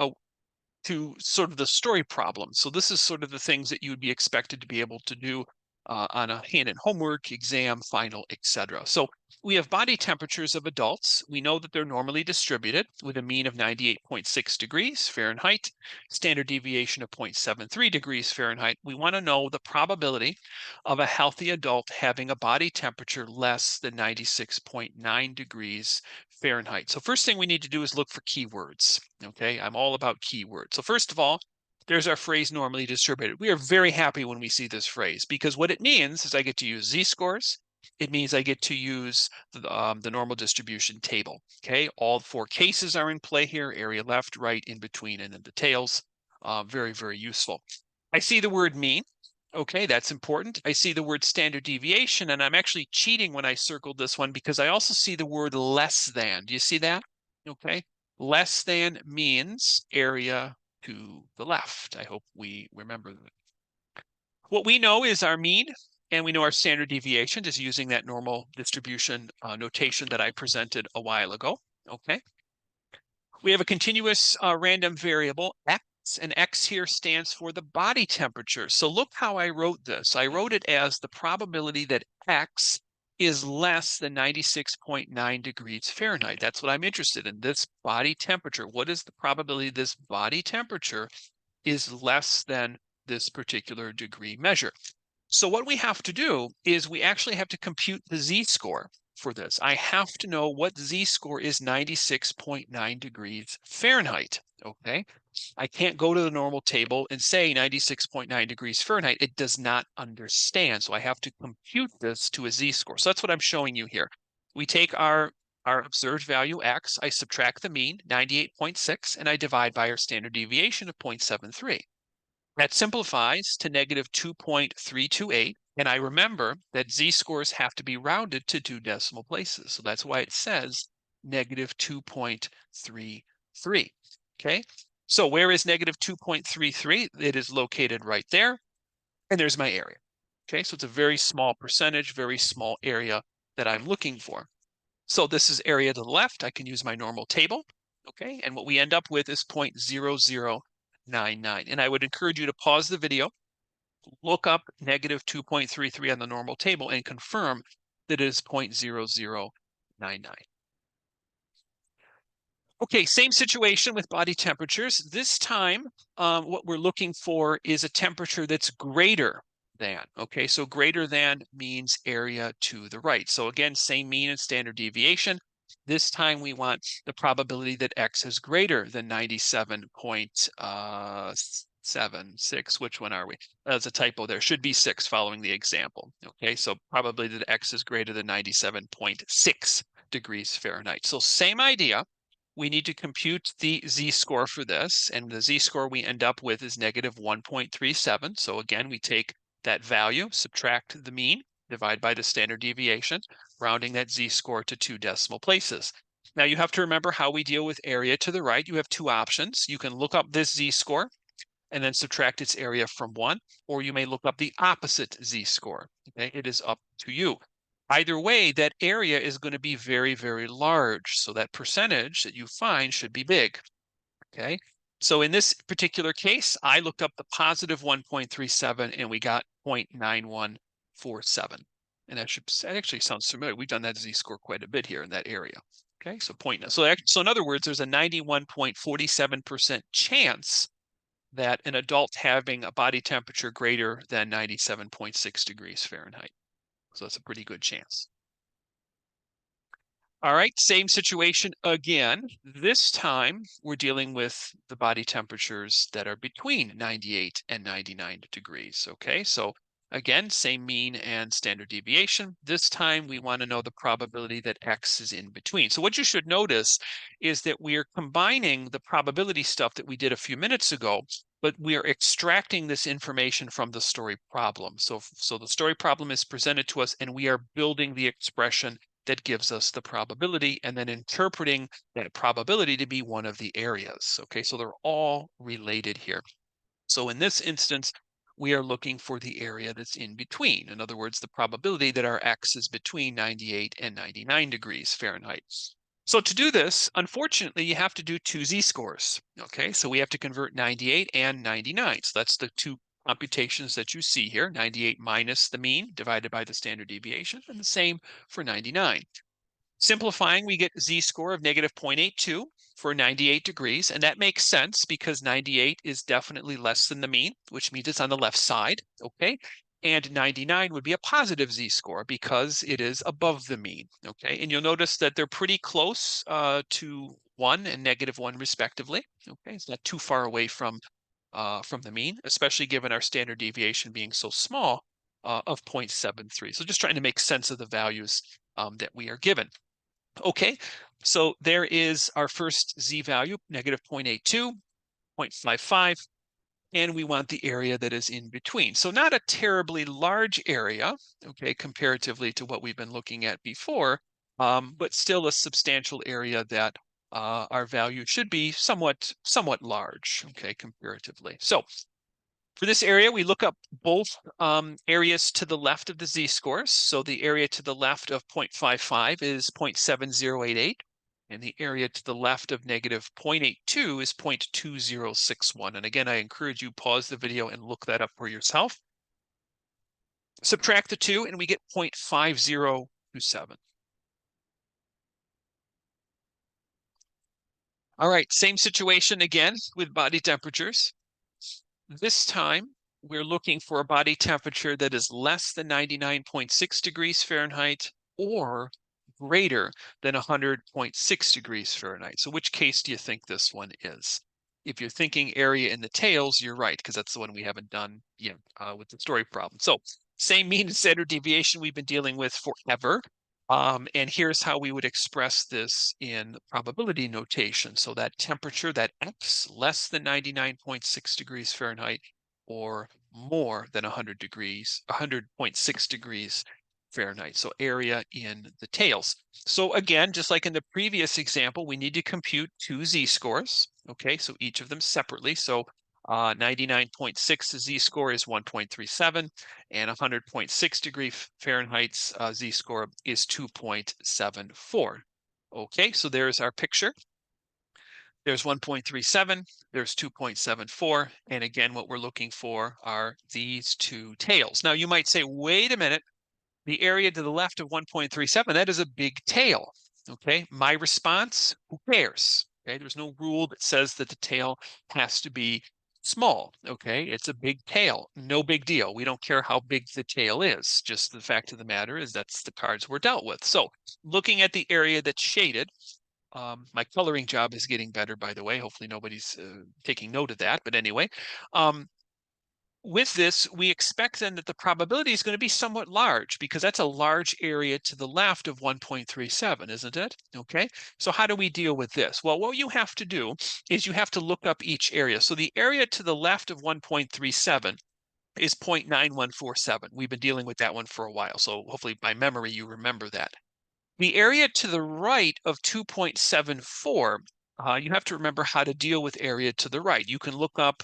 Speaker 1: to sort of the story problem. So this is sort of the things that you would be expected to be able to do on a hand in homework, exam, final, etc. So we have body temperatures of adults. We know that they're normally distributed with a mean of 98.6 degrees Fahrenheit, standard deviation of 0.73 degrees Fahrenheit. We want to know the probability of a healthy adult having a body temperature less than 96.9 degrees Fahrenheit. So first thing we need to do is look for keywords. Okay, I'm all about keywords. So first of all, there's our phrase normally distributed. We are very happy when we see this phrase because what it means is I get to use z-scores. It means I get to use the normal distribution table. Okay, all four cases are in play here: area left, right, in between, and then the tails. Very, very useful. I see the word mean. Okay, that's important. I see the word standard deviation, and I'm actually cheating when I circled this one because I also see the word less than. Do you see that? Okay, less than means area to the left. I hope we remember that. What we know is our mean, and we know our standard deviation, just using that normal distribution notation that I presented a while ago. Okay. We have a continuous random variable, x, and x here stands for the body temperature. So look how I wrote this. I wrote it as the probability that x is less than 96.9 degrees Fahrenheit. That's what I'm interested in, this body temperature. What is the probability this body temperature is less than this particular degree measure? So what we have to do is we actually have to compute the z-score for this. I have to know what z-score is 96.9 degrees Fahrenheit, okay? I can't go to the normal table and say 96.9 degrees Fahrenheit. It does not understand. So I have to compute this to a z-score. So that's what I'm showing you here. We take our observed value x, I subtract the mean, 98.6, and I divide by our standard deviation of 0.73. That simplifies to negative 2.328. And I remember that z-scores have to be rounded to 2 decimal places. So that's why it says negative 2.33. Okay. So where is negative 2.33? It is located right there. And there's my area. Okay. So it's a very small percentage, very small area that I'm looking for. So this is area to the left. I can use my normal table. Okay. And what we end up with is 0.0099. And I would encourage you to pause the video, look up negative 2.33 on the normal table, and confirm that it is 0.0099. Okay, same situation with body temperatures. This time, what we're looking for is a temperature that's greater than. Okay, so greater than means area to the right. So again, same mean and standard deviation. This time we want the probability that x is greater than 97.76. Which one are we? That's a typo there. Should be 6 following the example. Okay, so probability that x is greater than 97.6 degrees Fahrenheit. So same idea. We need to compute the z-score for this, and the z-score we end up with is negative 1.37. So again, we take that value, subtract the mean, divide by the standard deviation, rounding that z-score to 2 decimal places. Now you have to remember how we deal with area to the right. You have 2 options. You can look up this z-score and then subtract its area from 1, or you may look up the opposite z-score. Okay, it is up to you. Either way, that area is going to be very, very large. So that percentage that you find should be big. Okay. So in this particular case, I looked up the positive 1.37 and we got 0.9147. And that actually sounds familiar. We've done that z-score quite a bit here in that area. Okay. So so in other words, there's a 91.47% chance that an adult having a body temperature greater than 97.6 degrees Fahrenheit. So that's a pretty good chance. All right, same situation again. This time we're dealing with the body temperatures that are between 98 and 99 degrees. Okay, so again, same mean and standard deviation. This time we want to know the probability that x is in between. So what you should notice is that we're combining the probability stuff that we did a few minutes ago, but we are extracting this information from the story problem. So the story problem is presented to us and we are building the expression that gives us the probability and then interpreting that probability to be one of the areas. Okay, so they're all related here. So in this instance, we are looking for the area that's in between. In other words, the probability that our x is between 98 and 99 degrees Fahrenheit. So to do this, unfortunately, you have to do 2 z-scores. Okay, so we have to convert 98 and 99. So that's the 2 computations that you see here, 98 minus the mean divided by the standard deviation, and the same for 99. Simplifying, we get z-score of negative 0.82 for 98 degrees, and that makes sense because 98 is definitely less than the mean, which means it's on the left side, okay? And 99 would be a positive z-score because it is above the mean, okay? And you'll notice that they're pretty close to 1 and negative 1 respectively, okay? It's not too far away from the mean, especially given our standard deviation being so small of 0.73. So just trying to make sense of the values that we are given. Okay, so there is our first z value, negative 0.82, 0.55, and we want the area that is in between. So not a terribly large area, okay, comparatively to what we've been looking at before, but still a substantial area that our value should be somewhat large, okay, comparatively. So for this area, we look up both areas to the left of the z-scores. So the area to the left of 0.55 is 0.7088, and the area to the left of negative 0.82 is 0.2061. And again, I encourage you pause the video and look that up for yourself. Subtract the two, and we get 0.5027. All right, same situation again with body temperatures. This time, we're looking for a body temperature that is less than 99.6 degrees Fahrenheit or greater than 100.6 degrees Fahrenheit. So which case do you think this one is? If you're thinking area in the tails, you're right, because that's the one we haven't done yet with the story problem. So same mean and standard deviation we've been dealing with forever. And here's how we would express this in probability notation. So that temperature, that X less than 99.6 degrees Fahrenheit or more than 100.6 degrees Fahrenheit. So area in the tails. So again, just like in the previous example, we need to compute two z-scores. Okay, so each of them separately. So 99.6 z-score is 1.37, and 100.6 degree Fahrenheit's z-score is 2.74. Okay, so there's our picture. There's 1.37, there's 2.74, and again, what we're looking for are these two tails. Now, you might say, wait a minute, the area to the left of 1.37, that is a big tail. Okay, my response, who cares? Okay, there's no rule that says that the tail has to be small. Okay, it's a big tail, no big deal. We don't care how big the tail is. Just the fact of the matter is that's the cards we're dealt with. So looking at the area that's shaded, my coloring job is getting better, by the way. Hopefully nobody's taking note of that. But anyway, with this, we expect then that the probability is going to be somewhat large because that's a large area to the left of 1.37, isn't it? Okay, so how do we deal with this? Well, what you have to do is you have to look up each area. So the area to the left of 1.37 is 0.9147. We've been dealing with that one for a while, so hopefully by memory you remember that. The area to the right of 2.74, you have to remember how to deal with area to the right. You can look up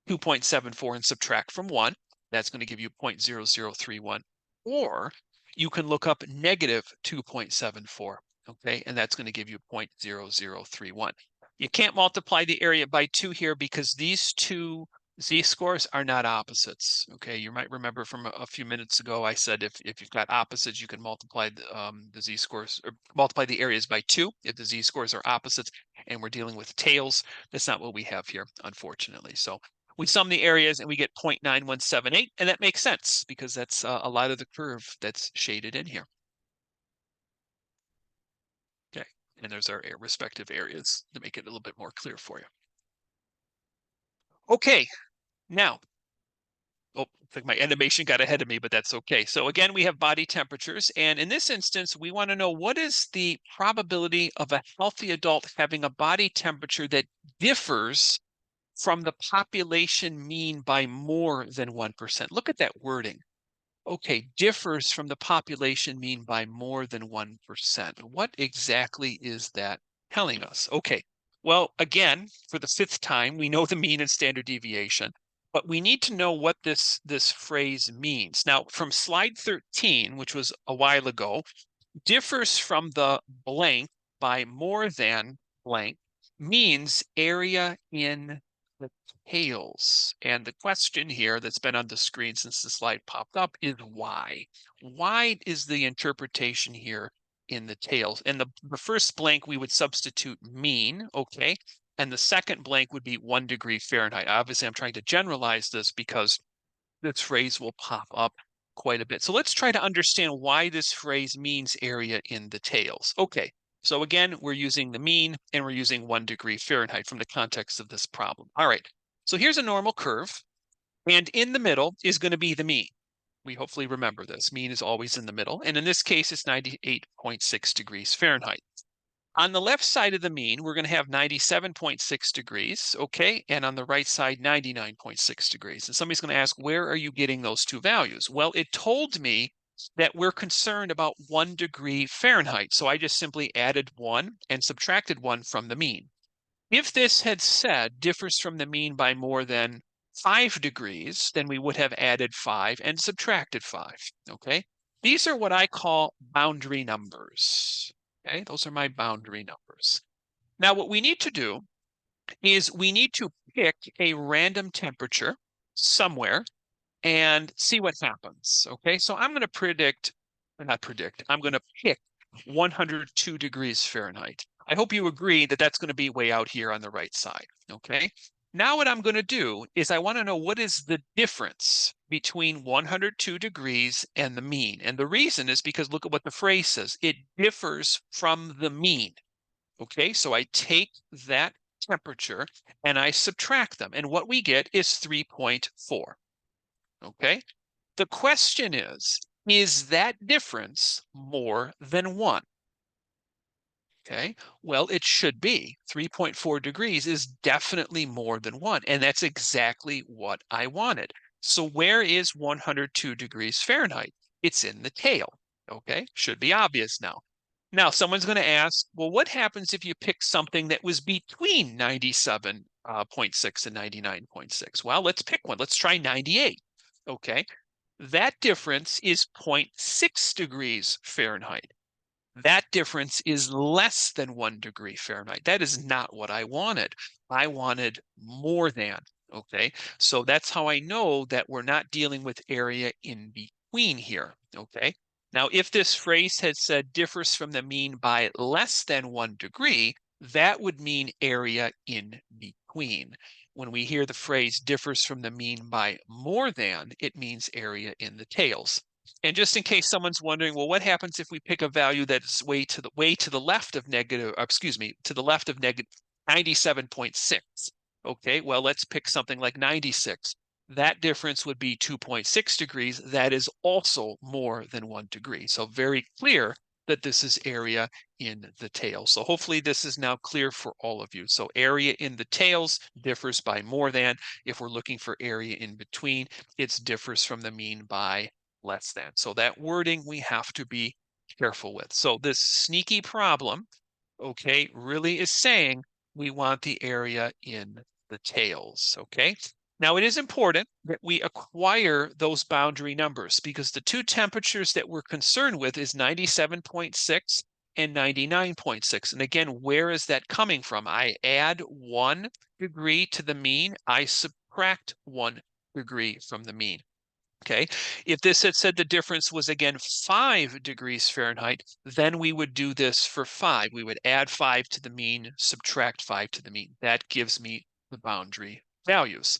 Speaker 1: 2.74 and subtract from 1. That's going to give you 0.0031. Or you can look up negative 2.74, okay? And that's going to give you 0.0031. You can't multiply the area by 2 here because these two z-scores are not opposites. Okay, you might remember from a few minutes ago, I said if you've got opposites, you can multiply the z-scores or multiply the areas by 2 if the z-scores are opposites, and we're dealing with tails. That's not what we have here, unfortunately. So we sum the areas and we get 0.9178, and that makes sense because that's a lot of the curve that's shaded in here. Okay, and there's our respective areas to make it a little bit more clear for you. Okay, now, oh, I think my animation got ahead of me, but that's okay. So again, we have body temperatures. And in this instance, we want to know what is the probability of a healthy adult having a body temperature that differs from the population mean by more than 1%. Look at that wording. Okay, differs from the population mean by more than 1%. What exactly is that telling us? Okay, well, again, for the 5th time, we know the mean and standard deviation, but we need to know what this phrase means. Now, from slide 13, which was a while ago, differs from the blank by more than blank means area in the tails. And the question here that's been on the screen since the slide popped up is why? Why is the interpretation here in the tails? And the first blank we would substitute mean, okay? And the second blank would be 1 degree Fahrenheit. Obviously, I'm trying to generalize this because this phrase will pop up quite a bit. So let's try to understand why this phrase means area in the tails. Okay, so again, we're using the mean and we're using 1 degree Fahrenheit from the context of this problem. All right, so here's a normal curve, and in the middle is going to be the mean. We hopefully remember this. Mean is always in the middle, and in this case, it's 98.6 degrees Fahrenheit. On the left side of the mean, we're going to have 97.6 degrees, okay? And on the right side, 99.6 degrees. And somebody's going to ask, where are you getting those two values? Well, it told me that we're concerned about 1 degree Fahrenheit. So I just simply added 1 and subtracted 1 from the mean. If this had said differs from the mean by more than 5 degrees, then we would have added 5 and subtracted 5, okay? These are what I call boundary numbers. Okay, those are my boundary numbers. Now, what we need to do is we need to pick a random temperature somewhere and see what happens. Okay, so I'm going to I'm going to pick 102 degrees Fahrenheit. I hope you agree that that's going to be way out here on the right side. Okay, now what I'm going to do is I want to know what is the difference between 102 degrees and the mean. And the reason is because look at what the phrase says. It differs from the mean. Okay, so I take that temperature and I subtract them. And what we get is 3.4. Okay, the question is that difference more than 1? Okay, well, it should be. 3.4 degrees is definitely more than 1, and that's exactly what I wanted. So where is 102 degrees Fahrenheit? It's in the tail. Okay, should be obvious now. Now, someone's going to ask, well, what happens if you pick something that was between 97.6 and 99.6? Well, let's pick one. Let's try 98. Okay, that difference is 0.6 degrees Fahrenheit. That difference is less than 1 degree Fahrenheit. That is not what I wanted. I wanted more than, okay? So that's how I know that we're not dealing with area in between here, okay? Now, if this phrase had said differs from the mean by less than 1 degree, that would mean area in between. When we hear the phrase differs from the mean by more than, it means area in the tails. And just in case someone's wondering, well, what happens if we pick a value that's way to the left of negative, excuse me, to the left of negative 97.6? Okay, well, let's pick something like 96. That difference would be 2.6 degrees. That is also more than 1 degree. So very clear that this is area in the tail. So hopefully this is now clear for all of you. So area in the tails differs by more than. If we're looking for area in between, it differs from the mean by less than. So that wording we have to be careful with. So this sneaky problem, okay, really is saying we want the area in the tails, okay? Now it is important that we acquire those boundary numbers because the two temperatures that we're concerned with is 97.6 and 99.6. And again, where is that coming from? I add 1 degree to the mean, I subtract 1 degree from the mean. Okay, if this had said the difference was again 5 degrees Fahrenheit, then we would do this for 5. We would add 5 to the mean, subtract 5 to the mean. That gives me the boundary values.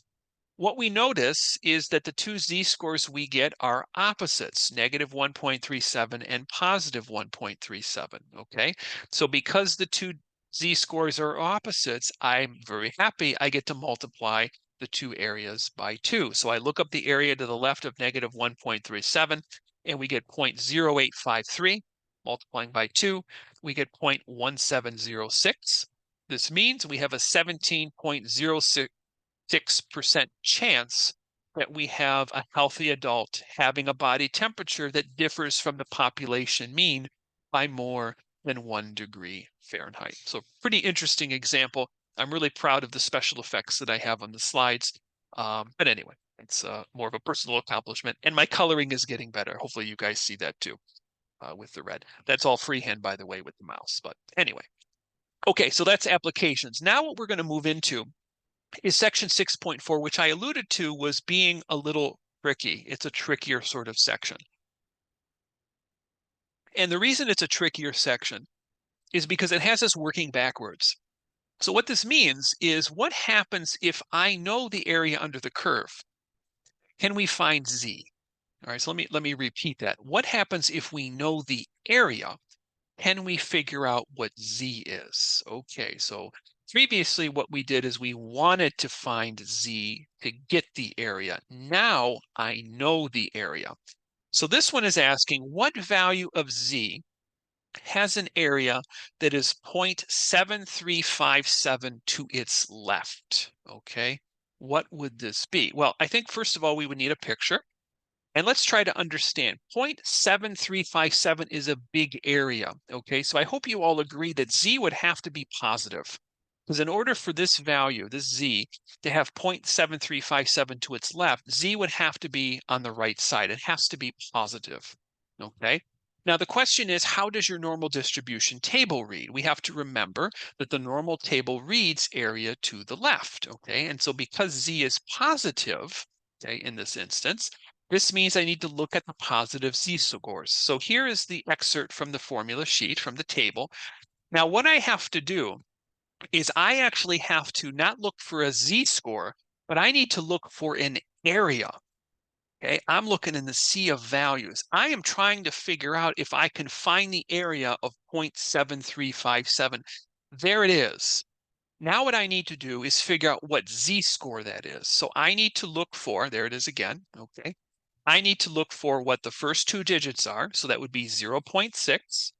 Speaker 1: What we notice is that the two z-scores we get are opposites, negative 1.37 and positive 1.37, okay? So because the two z-scores are opposites, I'm very happy I get to multiply the two areas by 2. So I look up the area to the left of negative 1.37, and we get 0.0853. Multiplying by 2, we get 0.1706. This means we have a 17.06% chance that we have a healthy adult having a body temperature that differs from the population mean by more than 1 degree Fahrenheit. So pretty interesting example. I'm really proud of the special effects that I have on the slides. But anyway, it's more of a personal accomplishment, and my coloring is getting better. Hopefully you guys see that too with the red. That's all freehand, by the way, with the mouse. But anyway, okay, so that's applications. Now what we're going to move into is section 6.4, which I alluded to was being a little tricky. It's a trickier sort of section. And the reason it's a trickier section is because it has us working backwards. So what this means is, what happens if I know the area under the curve? Can we find Z? All right, so let me repeat that. What happens if we know the area? Can we figure out what Z is? Okay, so previously what we did is we wanted to find Z to get the area. Now I know the area. So this one is asking, what value of Z has an area that is 0.7357 to its left? Okay, what would this be? Well, I think first of all, we would need a picture. And let's try to understand. 0.7357 is a big area, okay? So I hope you all agree that Z would have to be positive. Because in order for this value, this Z, to have 0.7357 to its left, Z would have to be on the right side. It has to be positive, okay? Now the question is, how does your normal distribution table read? We have to remember that the normal table reads area to the left, okay? And so because Z is positive, okay, in this instance, this means I need to look at the positive z-scores. So here is the excerpt from the formula sheet from the table. Now what I have to do is I actually have to not look for a z-score, but I need to look for an area. Okay, I'm looking in the sea of values. I am trying to figure out if I can find the area of 0.7357. There it is. Now what I need to do is figure out what z-score that is. So I need to look for, there it is again, okay. I need to look for what the first two digits are. So that would be 0.6.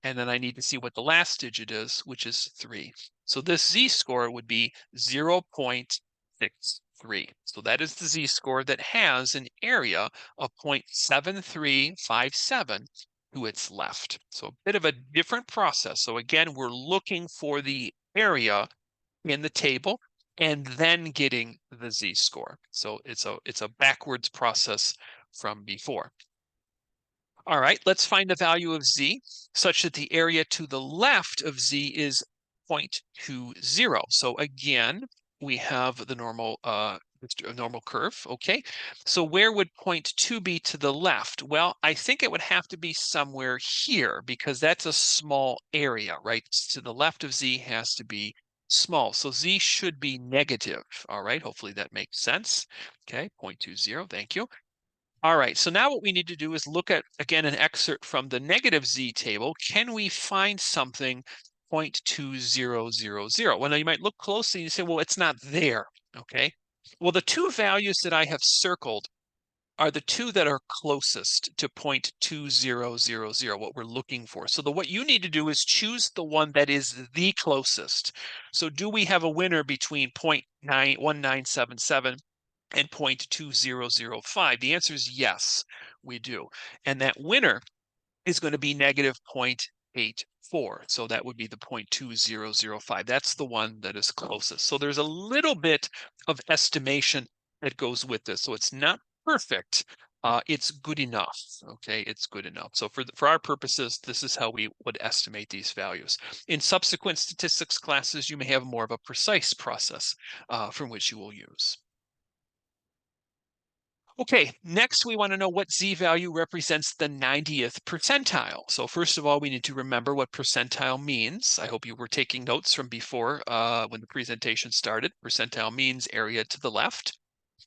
Speaker 1: And then I need to see what the last digit is, which is 3. So this z-score would be 0.63. So that is the z-score that has an area of 0.7357 to its left. So a bit of a different process. So again, we're looking for the area in the table and then getting the z-score. So it's a backwards process from before. All right, let's find the value of Z such that the area to the left of Z is 0.20. So again, we have the normal normal curve, okay? So where would 0.2 be to the left? Well, I think it would have to be somewhere here because that's a small area, right? To the left of Z has to be small. So Z should be negative, all right? Hopefully that makes sense. Okay, 0.20, thank you. All right, so now what we need to do is look at, again, an excerpt from the negative Z table. Can we find something 0.2000? Well, now you might look closely and you say, well, it's not there, okay? Well, the two values that I have circled are the two that are closest to 0.2000, what we're looking for. So what you need to do is choose the one that is the closest. So do we have a winner between 0.1977 and 0.2005? The answer is yes, we do. And that winner is going to be negative 0.84. So that would be the 0.2005. That's the one that is closest. So there's a little bit of estimation that goes with this. So it's not perfect. It's good enough. Okay, it's good enough. So for our purposes, this is how we would estimate these values. In subsequent statistics classes, you may have more of a precise process from which you will use. Okay, next we want to know what z-value represents the 90th percentile. So first of all, we need to remember what percentile means. I hope you were taking notes from before when the presentation started. Percentile means area to the left.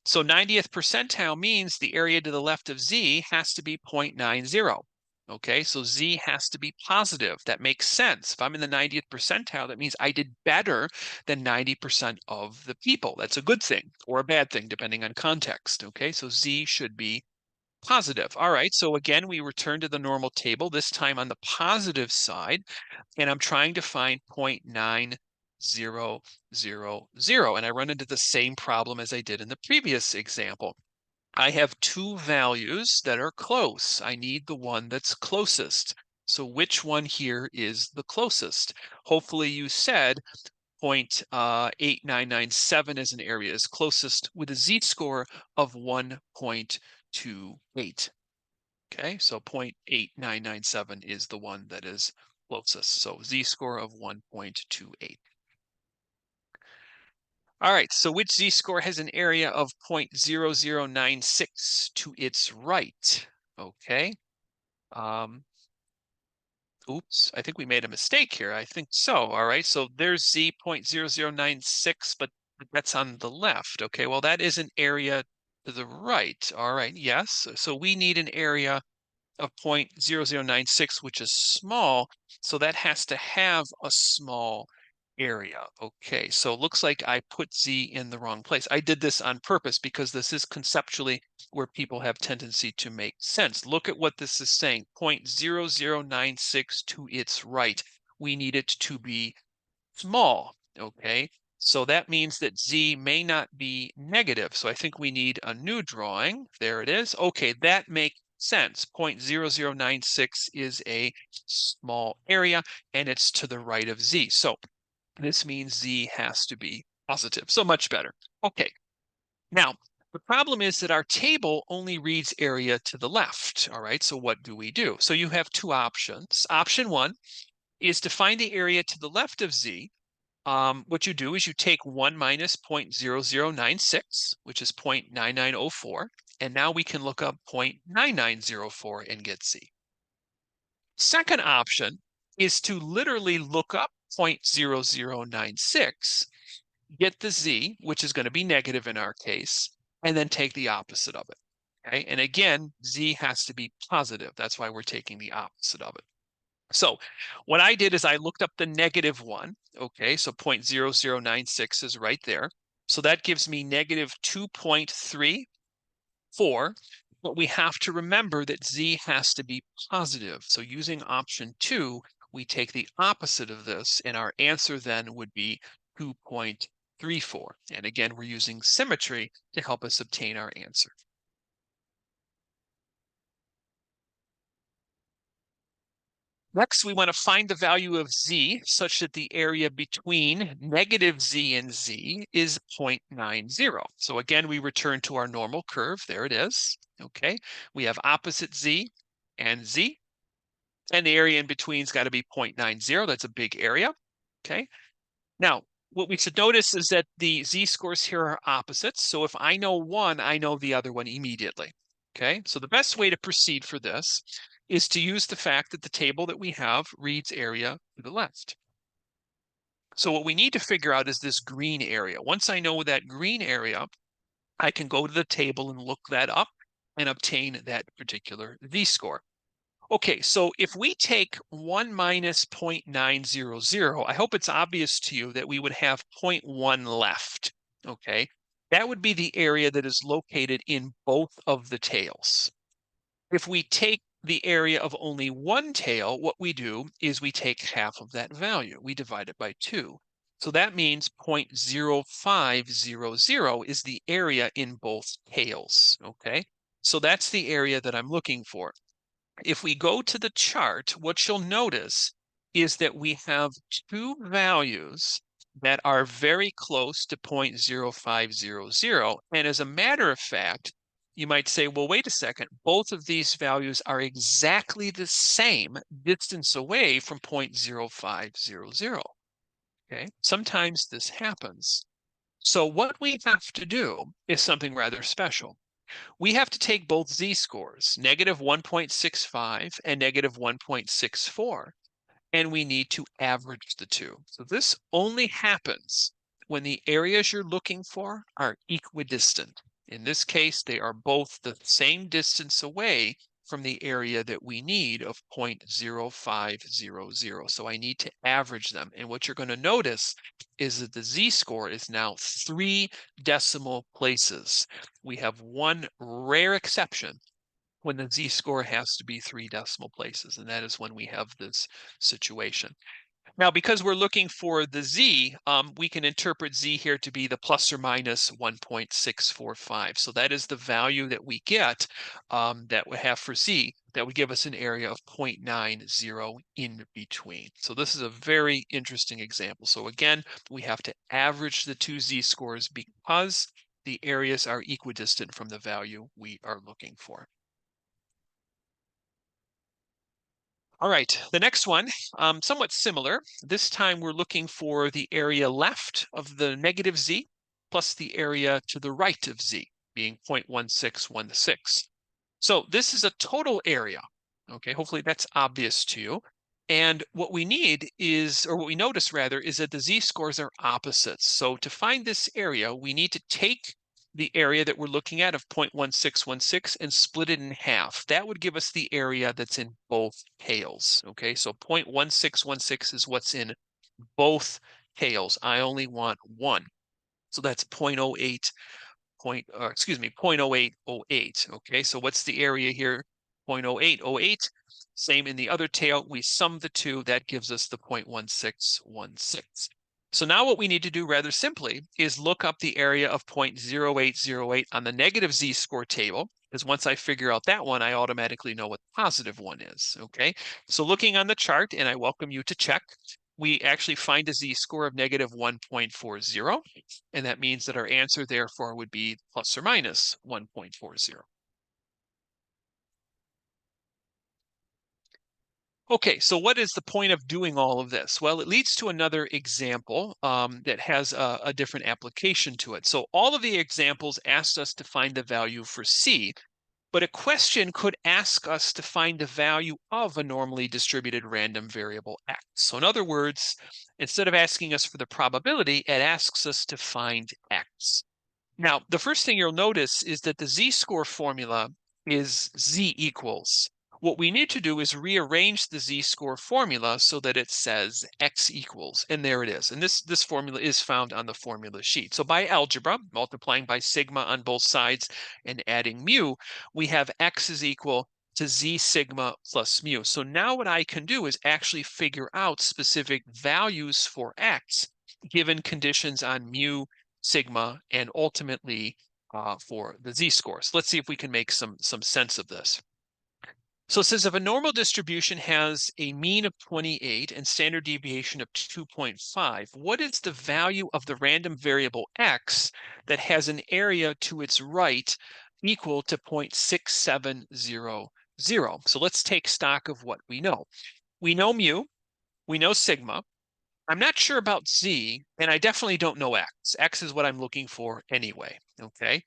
Speaker 1: So 90th percentile means the area to the left of Z has to be 0.90. Okay, so Z has to be positive. That makes sense. If I'm in the 90th percentile, that means I did better than 90% of the people. That's a good thing or a bad thing, depending on context. Okay, so Z should be positive. All right, so again, we return to the normal table, this time on the positive side, and I'm trying to find 0.9000. And I run into the same problem as I did in the previous example. I have two values that are close. I need the one that's closest. So which one here is the closest? Hopefully you said 0.8997 as an area is closest with a z-score of 1.28. Okay, so 0.8997 is the one that is closest. So z-score of 1.28. All right, so which z-score has an area of 0.0096 to its right? Okay. Um, Oops, I think we made a mistake here. I think so. All right, so there's z 0.0096, but that's on the left. Okay, well, that is an area to the right. All right, yes. So we need an area of 0.0096, which is small. So that has to have a small area. Okay, so it looks like I put z in the wrong place. I did this on purpose because this is conceptually where people have tendency to make sense. Look at what this is saying, 0.0096 to its right. We need it to be small, okay? So that means that z may not be negative. So I think we need a new drawing. There it is. Okay, that makes sense. 0.0096 is a small area and it's to the right of z. So this means z has to be positive. So much better. Okay, now the problem is that our table only reads area to the left. All right, so what do we do? So you have two options. Option one is to find the area to the left of z. What you do is you take 1 minus 0.0096, which is 0.9904, and now we can look up 0.9904 and get z. Second option is to literally look up 0.0096, get the z, which is going to be negative in our case, and then take the opposite of it. Okay, and again, z has to be positive. That's why we're taking the opposite of it. So what I did is I looked up the negative one. Okay, so 0.0096 is right there. So that gives me negative 2.34. But we have to remember that z has to be positive. So using option 2, we take the opposite of this, and our answer then would be 2.34. And again, we're using symmetry to help us obtain our answer. Next, we want to find the value of z such that the area between negative z and z is 0.90. So again, we return to our normal curve. There it is. Okay, we have opposite z and z, and the area in between's got to be 0.90. That's a big area. Okay, now what we should notice is that the z-scores here are opposites. So if I know one, I know the other one immediately. Okay, so the best way to proceed for this is to use the fact that the table that we have reads area to the left. So what we need to figure out is this green area. Once I know that green area, I can go to the table and look that up and obtain that particular z-score. Okay, so if we take 1 minus 0.900, I hope it's obvious to you that we would have 0.1 left, okay? That would be the area that is located in both of the tails. If we take the area of only one tail, what we do is we take half of that value. We divide it by 2. So that means 0.0500 is the area in both tails, okay? So that's the area that I'm looking for. If we go to the chart, what you'll notice is that we have two values that are very close to 0.0500. And as a matter of fact, you might say, well, wait a second, both of these values are exactly the same distance away from 0.0500. Okay, sometimes this happens. So what we have to do is something rather special. We have to take both z-scores, negative 1.65 and negative 1.64, and we need to average the two. So this only happens when the areas you're looking for are equidistant. In this case, they are both the same distance away from the area that we need of 0.0500. So I need to average them. And what you're going to notice is that the z-score is now 3 decimal places. We have one rare exception when the z-score has to be 3 decimal places, and that is when we have this situation. Now, because we're looking for the z, we can interpret z here to be the plus or minus 1.645. So that is the value that we get that we have for z that would give us an area of 0.90 in between. So this is a very interesting example. So again, we have to average the two z-scores because the areas are equidistant from the value we are looking for. All right, the next one, somewhat similar. This time we're looking for the area left of the negative z. plus the area to the right of z, being 0.1616. So this is a total area. Okay, hopefully that's obvious to you. And what we need is, or what we notice rather, is that the z-scores are opposites. So to find this area, we need to take the area that we're looking at of 0.1616 and split it in half. That would give us the area that's in both tails. Okay, so 0.1616 is what's in both tails. I only want one. So that's 0.08 0.0808. Okay, so what's the area here? 0.0808. Same in the other tail. We sum the two. That gives us the 0.1616. So now what we need to do rather simply is look up the area of 0.0808 on the negative z-score table, because once I figure out that one, I automatically know what the positive one is. Okay, so looking on the chart, and I welcome you to check, we actually find a z-score of negative 1.40. And that means that our answer therefore would be plus or minus 1.40. Okay, so what is the point of doing all of this? Well, it leads to another example that has a different application to it. So all of the examples asked us to find the value for C, but a question could ask us to find the value of a normally distributed random variable X. So in other words, instead of asking us for the probability, it asks us to find X. Now, the first thing you'll notice is that the z-score formula is z equals. What we need to do is rearrange the z-score formula so that it says x equals, and there it is. And this formula is found on the formula sheet. So by algebra, multiplying by sigma on both sides and adding mu, we have x is equal to z sigma plus mu. So now what I can do is actually figure out specific values for x given conditions on mu, sigma, and ultimately for the z-scores. Let's see if we can make some sense of this. So it says if a normal distribution has a mean of 28 and standard deviation of 2.5, what is the value of the random variable x that has an area to its right equal to 0.6700? So let's take stock of what we know. We know mu, we know sigma. I'm not sure about z, and I definitely don't know x. X is what I'm looking for anyway, okay?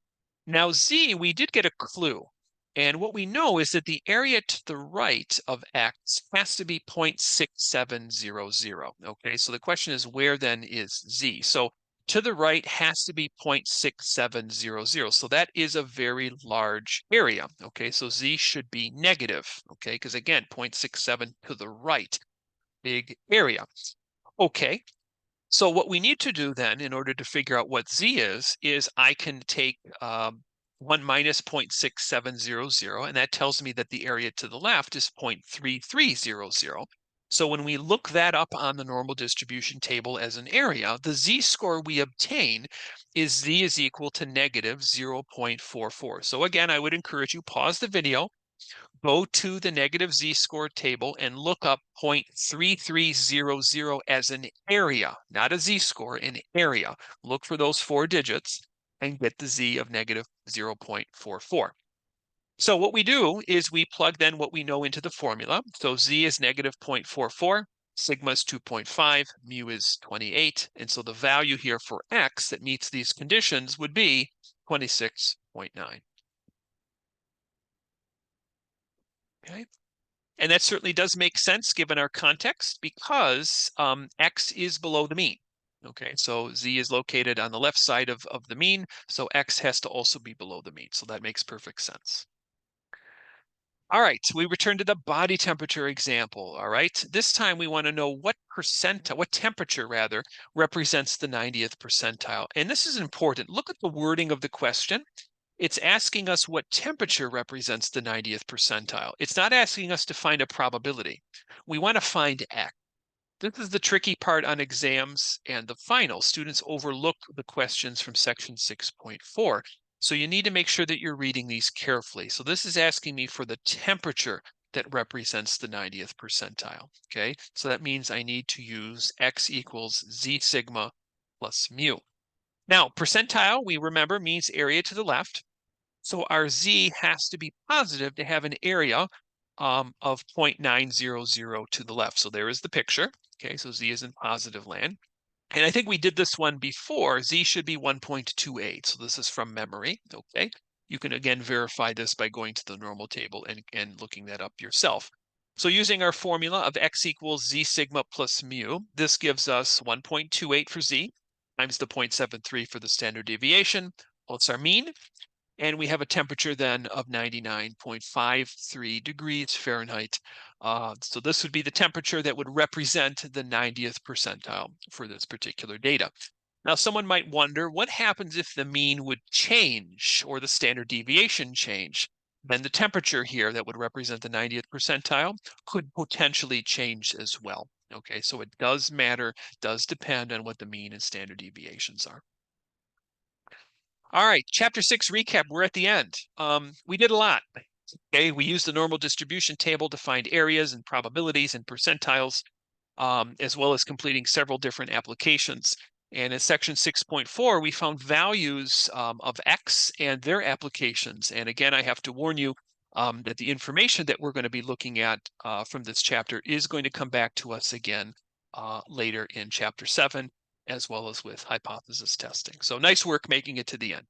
Speaker 1: Now z, we did get a clue. And what we know is that the area to the right of x has to be 0.6700, okay? So the question is, where then is z? So to the right has to be 0.6700. So that is a very large area, okay? So z should be negative, okay? Because again, 0.67 to the right, big area. Okay, so what we need to do then in order to figure out what z is I can take 1 minus 0.6700, and that tells me that the area to the left is 0.3300. So when we look that up on the normal distribution table as an area, the z-score we obtain is z is equal to negative 0.44. So again, I would encourage you, pause the video, go to the negative z-score table and look up 0.3300 as an area, not a z-score, an area. Look for those 4 digits and get the z of negative 0.44. So what we do is we plug then what we know into the formula. So z is negative 0.44, sigma is 2.5, mu is 28. And so the value here for x that meets these conditions would be 26.9. Okay. And that certainly does make sense given our context because x is below the mean. Okay, so z is located on the left side of the mean, so x has to also be below the mean. So that makes perfect sense. All right, we return to the body temperature example. All right, this time we want to know what temperature rather, represents the 90th percentile. And this is important. Look at the wording of the question. It's asking us what temperature represents the 90th percentile. It's not asking us to find a probability. We want to find X. This is the tricky part on exams and the final. Students overlook the questions from section 6.4. So you need to make sure that you're reading these carefully. So this is asking me for the temperature that represents the 90th percentile. Okay, so that means I need to use X equals Z sigma plus mu. Now, percentile, we remember, means area to the left. So our z has to be positive to have an area of 0.900 to the left. So there is the picture. Okay, so z is in positive land. And I think we did this one before. Z should be 1.28. So this is from memory. Okay. You can again verify this by going to the normal table and looking that up yourself. So using our formula of x equals z sigma plus mu, this gives us 1.28 for z times the 0.73 for the standard deviation. What's our mean? And we have a temperature then of 99.53 degrees Fahrenheit. So this would be the temperature that would represent the 90th percentile for this particular data. Now, someone might wonder, what happens if the mean would change or the standard deviation change? Then the temperature here that would represent the 90th percentile could potentially change as well. Okay, so it does matter, does depend on what the mean and standard deviations are. All right, chapter 6 recap. We're at the end. We did a lot. Okay, we used the normal distribution table to find areas and probabilities and percentiles, as well as completing several different applications. And in section 6.4, we found values of X and their applications. And again, I have to warn you that the information that we're going to be looking at from this chapter is going to come back to us again later in chapter 7, as well as with hypothesis testing. So nice work making it to the end.